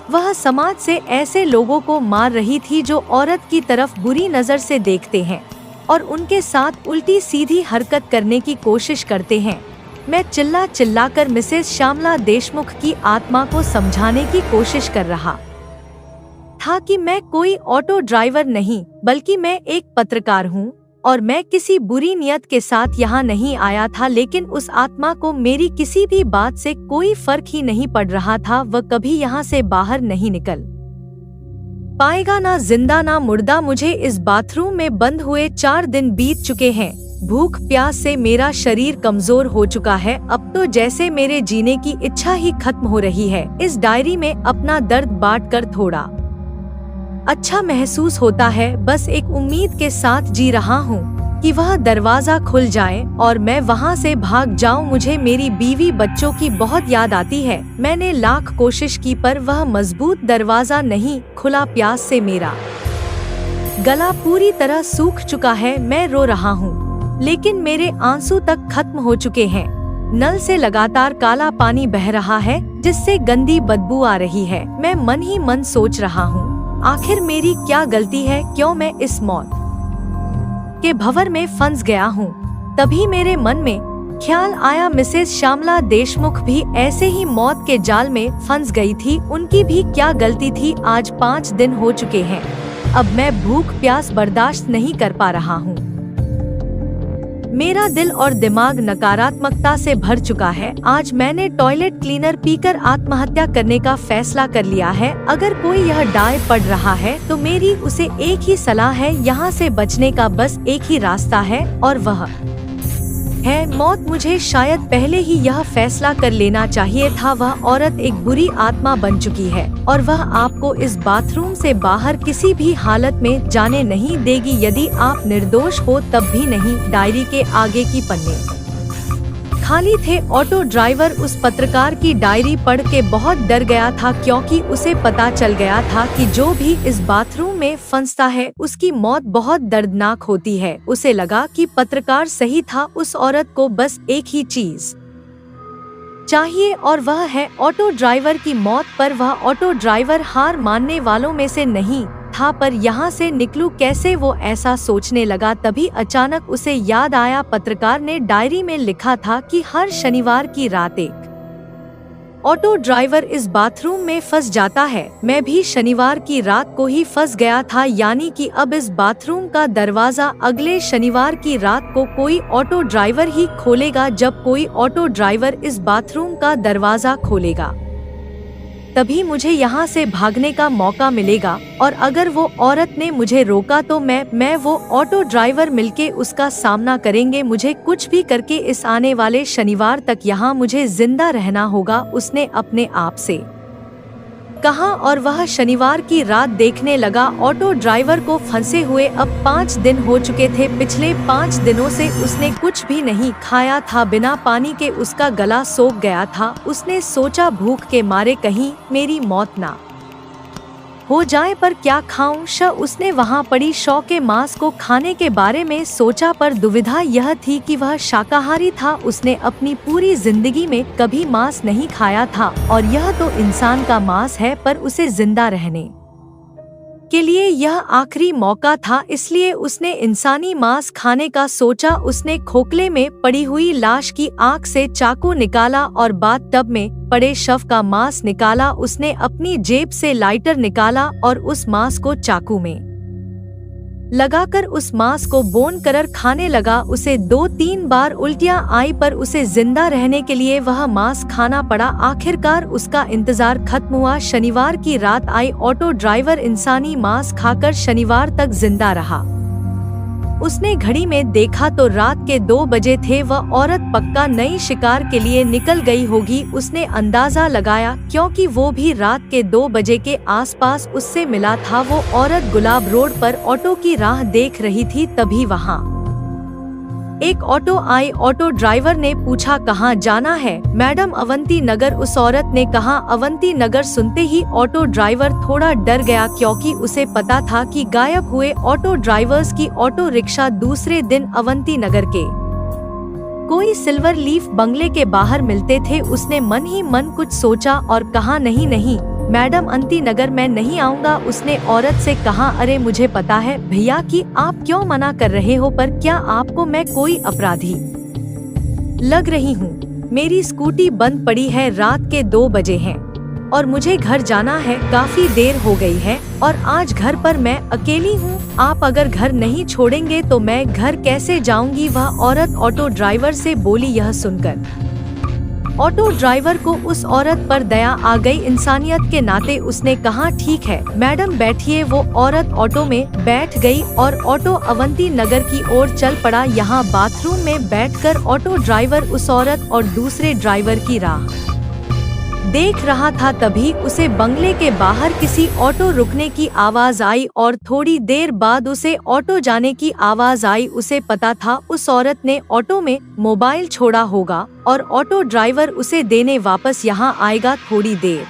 वह समाज से ऐसे लोगों को मार रही थी जो औरत की तरफ बुरी नजर से देखते हैं और उनके साथ उल्टी सीधी हरकत करने की कोशिश करते हैं। मैं चिल्ला चिल्लाकर मिसेस श्यामला देशमुख की आत्मा को समझाने की कोशिश कर रहा था कि मैं कोई ऑटो ड्राइवर नहीं बल्कि मैं एक पत्रकार हूँ और मैं किसी बुरी नियत के साथ यहाँ नहीं आया था। लेकिन उस आत्मा को मेरी किसी भी बात से कोई फर्क ही नहीं पड़ रहा था। वह कभी यहाँ से बाहर नहीं निकल पाएगा, ना जिंदा ना मुर्दा। मुझे इस बाथरूम में बंद हुए 4 दिन बीत चुके हैं। भूख प्यास से मेरा शरीर कमजोर हो चुका है। अब तो जैसे मेरे जीने की इच्छा ही खत्म हो रही है। इस डायरी में अपना दर्द बांटकर थोड़ा अच्छा महसूस होता है। बस एक उम्मीद के साथ जी रहा हूँ कि वह दरवाजा खुल जाए और मैं वहाँ से भाग जाऊँ। मुझे मेरी बीवी बच्चों की बहुत याद आती है। मैंने लाख कोशिश की पर वह मजबूत दरवाजा नहीं खुला। प्यास से मेरा गला पूरी तरह सूख चुका है। मैं रो रहा हूँ लेकिन मेरे आंसू तक खत्म हो चुके हैं। नल से लगातार काला पानी बह रहा है जिससे गंदी बदबू आ रही है। मैं मन ही मन सोच रहा हूँ, आखिर मेरी क्या गलती है, क्यों मैं इस मौत के भंवर में फंस गया हूँ। तभी मेरे मन में ख्याल आया, मिसेस श्यामला देशमुख भी ऐसे ही मौत के जाल में फंस गई थी। उनकी भी क्या गलती थी। आज 5 दिन हो चुके हैं। अब मैं भूख प्यास बर्दाश्त नहीं कर पा रहा हूँ। मेरा दिल और दिमाग नकारात्मकता से भर चुका है। आज मैंने टॉयलेट क्लीनर पीकर आत्महत्या करने का फैसला कर लिया है। अगर कोई यह डाय पढ़ रहा है तो मेरी उसे एक ही सलाह है, यहाँ से बचने का बस एक ही रास्ता है और वह है मौत। मुझे शायद पहले ही यह फैसला कर लेना चाहिए था। वह औरत एक बुरी आत्मा बन चुकी है और वह आपको इस बाथरूम से बाहर किसी भी हालत में जाने नहीं देगी। यदि आप निर्दोष हो तब भी नहीं। डायरी के आगे की पन्ने खाली थे। ऑटो ड्राइवर उस पत्रकार की डायरी पढ़ के बहुत डर गया था, क्योंकि उसे पता चल गया था कि जो भी इस बाथरूम में फंसता है उसकी मौत बहुत दर्दनाक होती है। उसे लगा कि पत्रकार सही था, उस औरत को बस एक ही चीज चाहिए और वह है ऑटो ड्राइवर की मौत। पर वह ऑटो ड्राइवर हार मानने वालों में से नहीं था। पर यहाँ से निकलूं कैसे, वो ऐसा सोचने लगा। तभी अचानक उसे याद आया, पत्रकार ने डायरी में लिखा था कि हर शनिवार की रात एक ऑटो ड्राइवर इस बाथरूम में फंस जाता है। मैं भी शनिवार की रात को ही फंस गया था, यानी कि अब इस बाथरूम का दरवाजा अगले शनिवार की रात को कोई ऑटो ड्राइवर ही खोलेगा। जब कोई ऑटो ड्राइवर इस बाथरूम का दरवाजा खोलेगा तभी मुझे यहाँ से भागने का मौका मिलेगा, और अगर वो औरत ने मुझे रोका तो मैं वो ऑटो ड्राइवर मिलके उसका सामना करेंगे। मुझे कुछ भी करके इस आने वाले शनिवार तक यहाँ मुझे जिंदा रहना होगा, उसने अपने आप से कहा। और वह शनिवार की रात देखने लगा। ऑटो ड्राइवर को फंसे हुए अब 5 दिन हो चुके थे। पिछले 5 दिनों से उसने कुछ भी नहीं खाया था। बिना पानी के उसका गला सूख गया था। उसने सोचा भूख के मारे कहीं मेरी मौत ना हो जाए, पर क्या खाऊं। उसने वहां पड़ी शौ के मांस को खाने के बारे में सोचा, पर दुविधा यह थी कि वह शाकाहारी था। उसने अपनी पूरी जिंदगी में कभी मांस नहीं खाया था, और यह तो इंसान का मांस है, पर उसे जिंदा रहने के लिए यह आखिरी मौका था। इसलिए उसने इंसानी मांस खाने का सोचा। उसने खोखले में पड़ी हुई लाश की आंख से चाकू निकाला और बाथटब में पड़े शव का मांस निकाला। उसने अपनी जेब से लाइटर निकाला और उस मांस को चाकू में लगाकर उस मांस को बोन कर खाने लगा। उसे 2-3 बार उल्टियां आई, पर उसे जिंदा रहने के लिए वह मांस खाना पड़ा। आखिरकार उसका इंतजार खत्म हुआ। शनिवार की रात आई। ऑटो ड्राइवर इंसानी मांस खाकर शनिवार तक जिंदा रहा। उसने घड़ी में देखा तो रात के 2 बजे थे। वह औरत पक्का नई शिकार के लिए निकल गई होगी, उसने अंदाजा लगाया, क्योंकि वो भी रात के 2 बजे के आसपास उससे मिला था। वो औरत गुलाब रोड पर ऑटो की राह देख रही थी। तभी वहां एक ऑटो आई। ऑटो ड्राइवर ने पूछा कहाँ जाना है। मैडम अवंती नगर, उस औरत ने कहा। अवंती नगर सुनते ही ऑटो ड्राइवर थोड़ा डर गया, क्योंकि उसे पता था कि गायब हुए ऑटो ड्राइवर्स की ऑटो रिक्शा दूसरे दिन अवंती नगर के कोई सिल्वर लीफ बंगले के बाहर मिलते थे। उसने मन ही मन कुछ सोचा और कहा नहीं मैडम अंती नगर मैं नहीं आऊंगा। उसने औरत से कहा अरे मुझे पता है भैया कि आप क्यों मना कर रहे हो, पर क्या आपको मैं कोई अपराधी लग रही हूँ? मेरी स्कूटी बंद पड़ी है, रात के 2 बजे हैं और मुझे घर जाना है। काफी देर हो गई है और आज घर पर मैं अकेली हूँ। आप अगर घर नहीं छोड़ेंगे तो मैं घर कैसे जाऊंगी? वह औरत ऑटो ड्राइवर से बोली। यह सुनकर ऑटो ड्राइवर को उस औरत पर दया आ गई। इंसानियत के नाते उसने कहा ठीक है मैडम बैठिए। वो औरत ऑटो में बैठ गई और ऑटो अवंती नगर की ओर चल पड़ा। यहाँ बाथरूम में बैठकर ऑटो ड्राइवर उस औरत और दूसरे ड्राइवर की राह देख रहा था। तभी उसे बंगले के बाहर किसी ऑटो रुकने की आवाज आई और थोड़ी देर बाद उसे ऑटो जाने की आवाज आई। उसे पता था उस औरत ने ऑटो में मोबाइल छोड़ा होगा और ऑटो ड्राइवर उसे देने वापस यहाँ आएगा। थोड़ी देर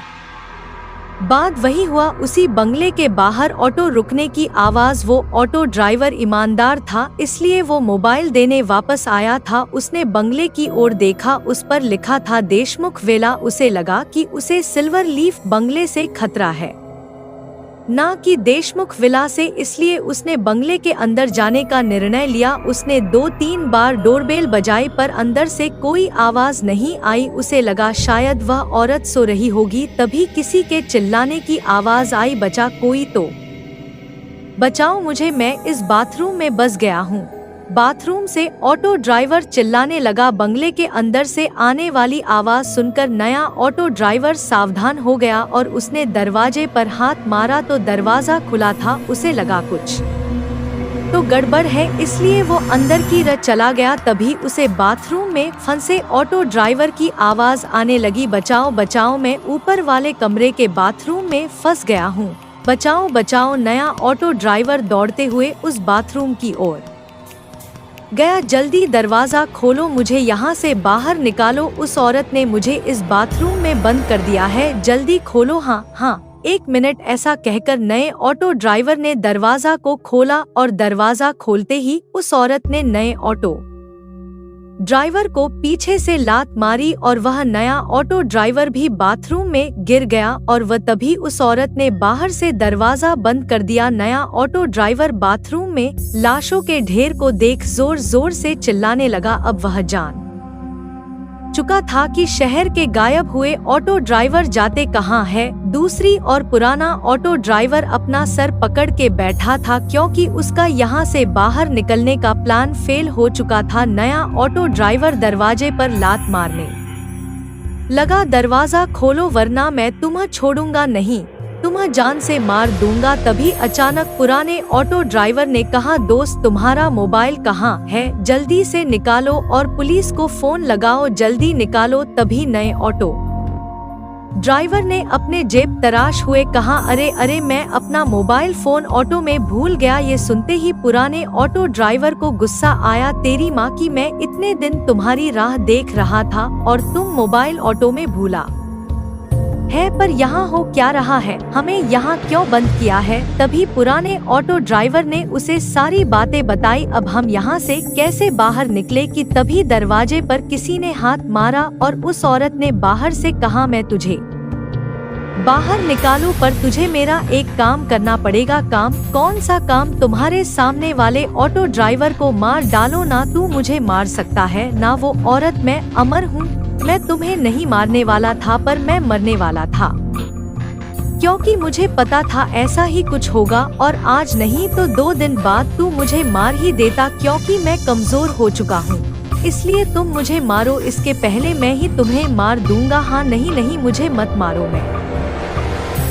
बाद वही हुआ। उसी बंगले के बाहर ऑटो रुकने की आवाज। वो ऑटो ड्राइवर ईमानदार था, इसलिए वो मोबाइल देने वापस आया था। उसने बंगले की ओर देखा, उस पर लिखा था देशमुख वेला। उसे लगा कि उसे सिल्वर लीफ बंगले से खतरा है, ना कि देशमुख विला से, इसलिए उसने बंगले के अंदर जाने का निर्णय लिया। उसने 2-3 बार डोरबेल बजाई पर अंदर से कोई आवाज नहीं आई। उसे लगा शायद वह औरत सो रही होगी। तभी किसी के चिल्लाने की आवाज आई, बचा कोई तो बचाओ मुझे, मैं इस बाथरूम में बस गया हूँ। बाथरूम से ऑटो ड्राइवर चिल्लाने लगा। बंगले के अंदर से आने वाली आवाज सुनकर नया ऑटो ड्राइवर सावधान हो गया और उसने दरवाजे पर हाथ मारा तो दरवाजा खुला था। उसे लगा कुछ तो गड़बड़ है, इसलिए वो अंदर की तरफ चला गया। तभी उसे बाथरूम में फंसे ऑटो ड्राइवर की आवाज आने लगी, बचाओ बचाओ, मैं ऊपर वाले कमरे के बाथरूम में फंस गया हूँ, बचाओ बचाओ। नया ऑटो ड्राइवर दौड़ते हुए उस बाथरूम की ओर गया, जल्दी दरवाजा खोलो, मुझे यहाँ से बाहर निकालो, उस औरत ने मुझे इस बाथरूम में बंद कर दिया है, जल्दी खोलो। हाँ हाँ, 1 मिनट। ऐसा कहकर नए ऑटो ड्राइवर ने दरवाजा को खोला और दरवाजा खोलते ही उस औरत ने नए ऑटो ड्राइवर को पीछे से लात मारी और वह नया ऑटो ड्राइवर भी बाथरूम में गिर गया और वह तभी उस औरत ने बाहर से दरवाजा बंद कर दिया। नया ऑटो ड्राइवर बाथरूम में लाशों के ढेर को देख जोर जोर से चिल्लाने लगा। अब वह जान चुका था कि शहर के गायब हुए ऑटो ड्राइवर जाते कहाँ है। दूसरी और पुराना ऑटो ड्राइवर अपना सर पकड़ के बैठा था क्योंकि उसका यहाँ से बाहर निकलने का प्लान फेल हो चुका था। नया ऑटो ड्राइवर दरवाजे पर लात मारने लगा, दरवाजा खोलो वरना मैं तुम्हें छोड़ूंगा नहीं, तुम्हें जान से मार दूंगा। तभी अचानक पुराने ऑटो ड्राइवर ने कहा, दोस्त तुम्हारा मोबाइल कहाँ है, जल्दी से निकालो और पुलिस को फोन लगाओ, जल्दी निकालो। तभी नए ऑटो ड्राइवर ने अपने जेब तराश हुए कहा, अरे अरे मैं अपना मोबाइल फोन ऑटो में भूल गया। ये सुनते ही पुराने ऑटो ड्राइवर को गुस्सा आया, तेरी माँ की, मैं इतने दिन तुम्हारी राह देख रहा था और तुम मोबाइल ऑटो में भूला है, पर यहाँ हो क्या रहा है, हमें यहाँ क्यों बंद किया है। तभी पुराने ऑटो ड्राइवर ने उसे सारी बातें बताई। अब हम यहाँ से कैसे बाहर निकले कि तभी दरवाजे पर किसी ने हाथ मारा और उस औरत ने बाहर से कहा, मैं तुझे बाहर निकालूं पर तुझे मेरा एक काम करना पड़ेगा। काम? कौन सा काम? तुम्हारे सामने वाले ऑटो ड्राइवर को मार डालो, ना तू मुझे मार सकता है ना वो औरत, मैं अमर हूँ, मैं तुम्हें नहीं मारने वाला था पर मैं मरने वाला था क्योंकि मुझे पता था ऐसा ही कुछ होगा और आज नहीं तो 2 दिन बाद तू मुझे मार ही देता क्योंकि मैं कमजोर हो चुका हूँ, इसलिए तुम मुझे मारो, इसके पहले मैं ही तुम्हें मार दूंगा। हाँ नहीं नहीं, मुझे मत मारो, मैं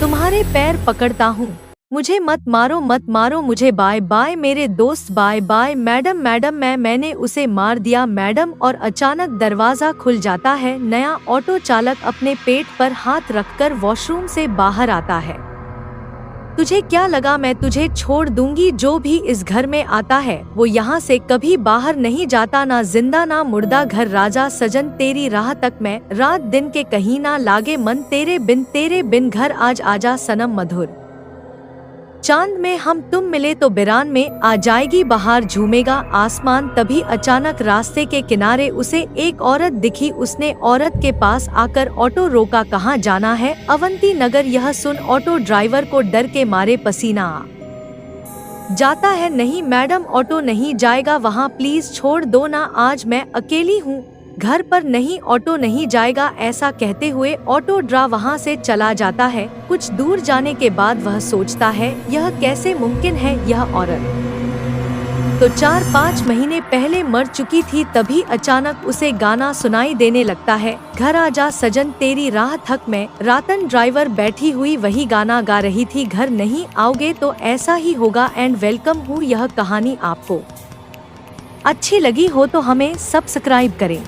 तुम्हारे पैर पकड़ता हूँ, मुझे मत मारो, मत मारो मुझे, बाय बाय मेरे दोस्त, बाय बाय मैडम, मैडम मैंने उसे मार दिया मैडम। और अचानक दरवाजा खुल जाता है। नया ऑटो चालक अपने पेट पर हाथ रखकर वॉशरूम से बाहर आता है। तुझे क्या लगा मैं तुझे छोड़ दूंगी? जो भी इस घर में आता है वो यहाँ से कभी बाहर नहीं जाता, ना जिंदा ना मुर्दा। घर राजा सजन तेरी राह तक मैं रात दिन के कहीं ना लागे मन, तेरे बिन घर आज आजा सनम मधुर। चांद में हम तुम मिले तो बिरान में आ जाएगी बहार, झूमेगा आसमान। तभी अचानक रास्ते के किनारे उसे एक औरत दिखी। उसने औरत के पास आकर ऑटो रोका। कहाँ जाना है? अवंती नगर। यह सुन ऑटो ड्राइवर को डर के मारे पसीना आ जाता है। नहीं मैडम, ऑटो नहीं जाएगा वहाँ, प्लीज छोड़ दो ना, आज मैं अकेली हूँ, घर पर नहीं, ऑटो नहीं जाएगा। ऐसा कहते हुए ऑटो ड्रा वहाँ से चला जाता है। कुछ दूर जाने के बाद वह सोचता है, यह कैसे मुमकिन है, यह औरत तो 4-5 महीने पहले मर चुकी थी। तभी अचानक उसे गाना सुनाई देने लगता है, घर आजा सजन तेरी राह थक मैं। रातन ड्राइवर बैठी हुई वही गाना गा रही थी, घर नहीं आओगे तो ऐसा ही होगा। एंड वेलकम हूँ। यह कहानी आपको अच्छी लगी हो तो हमें सब्सक्राइब करें।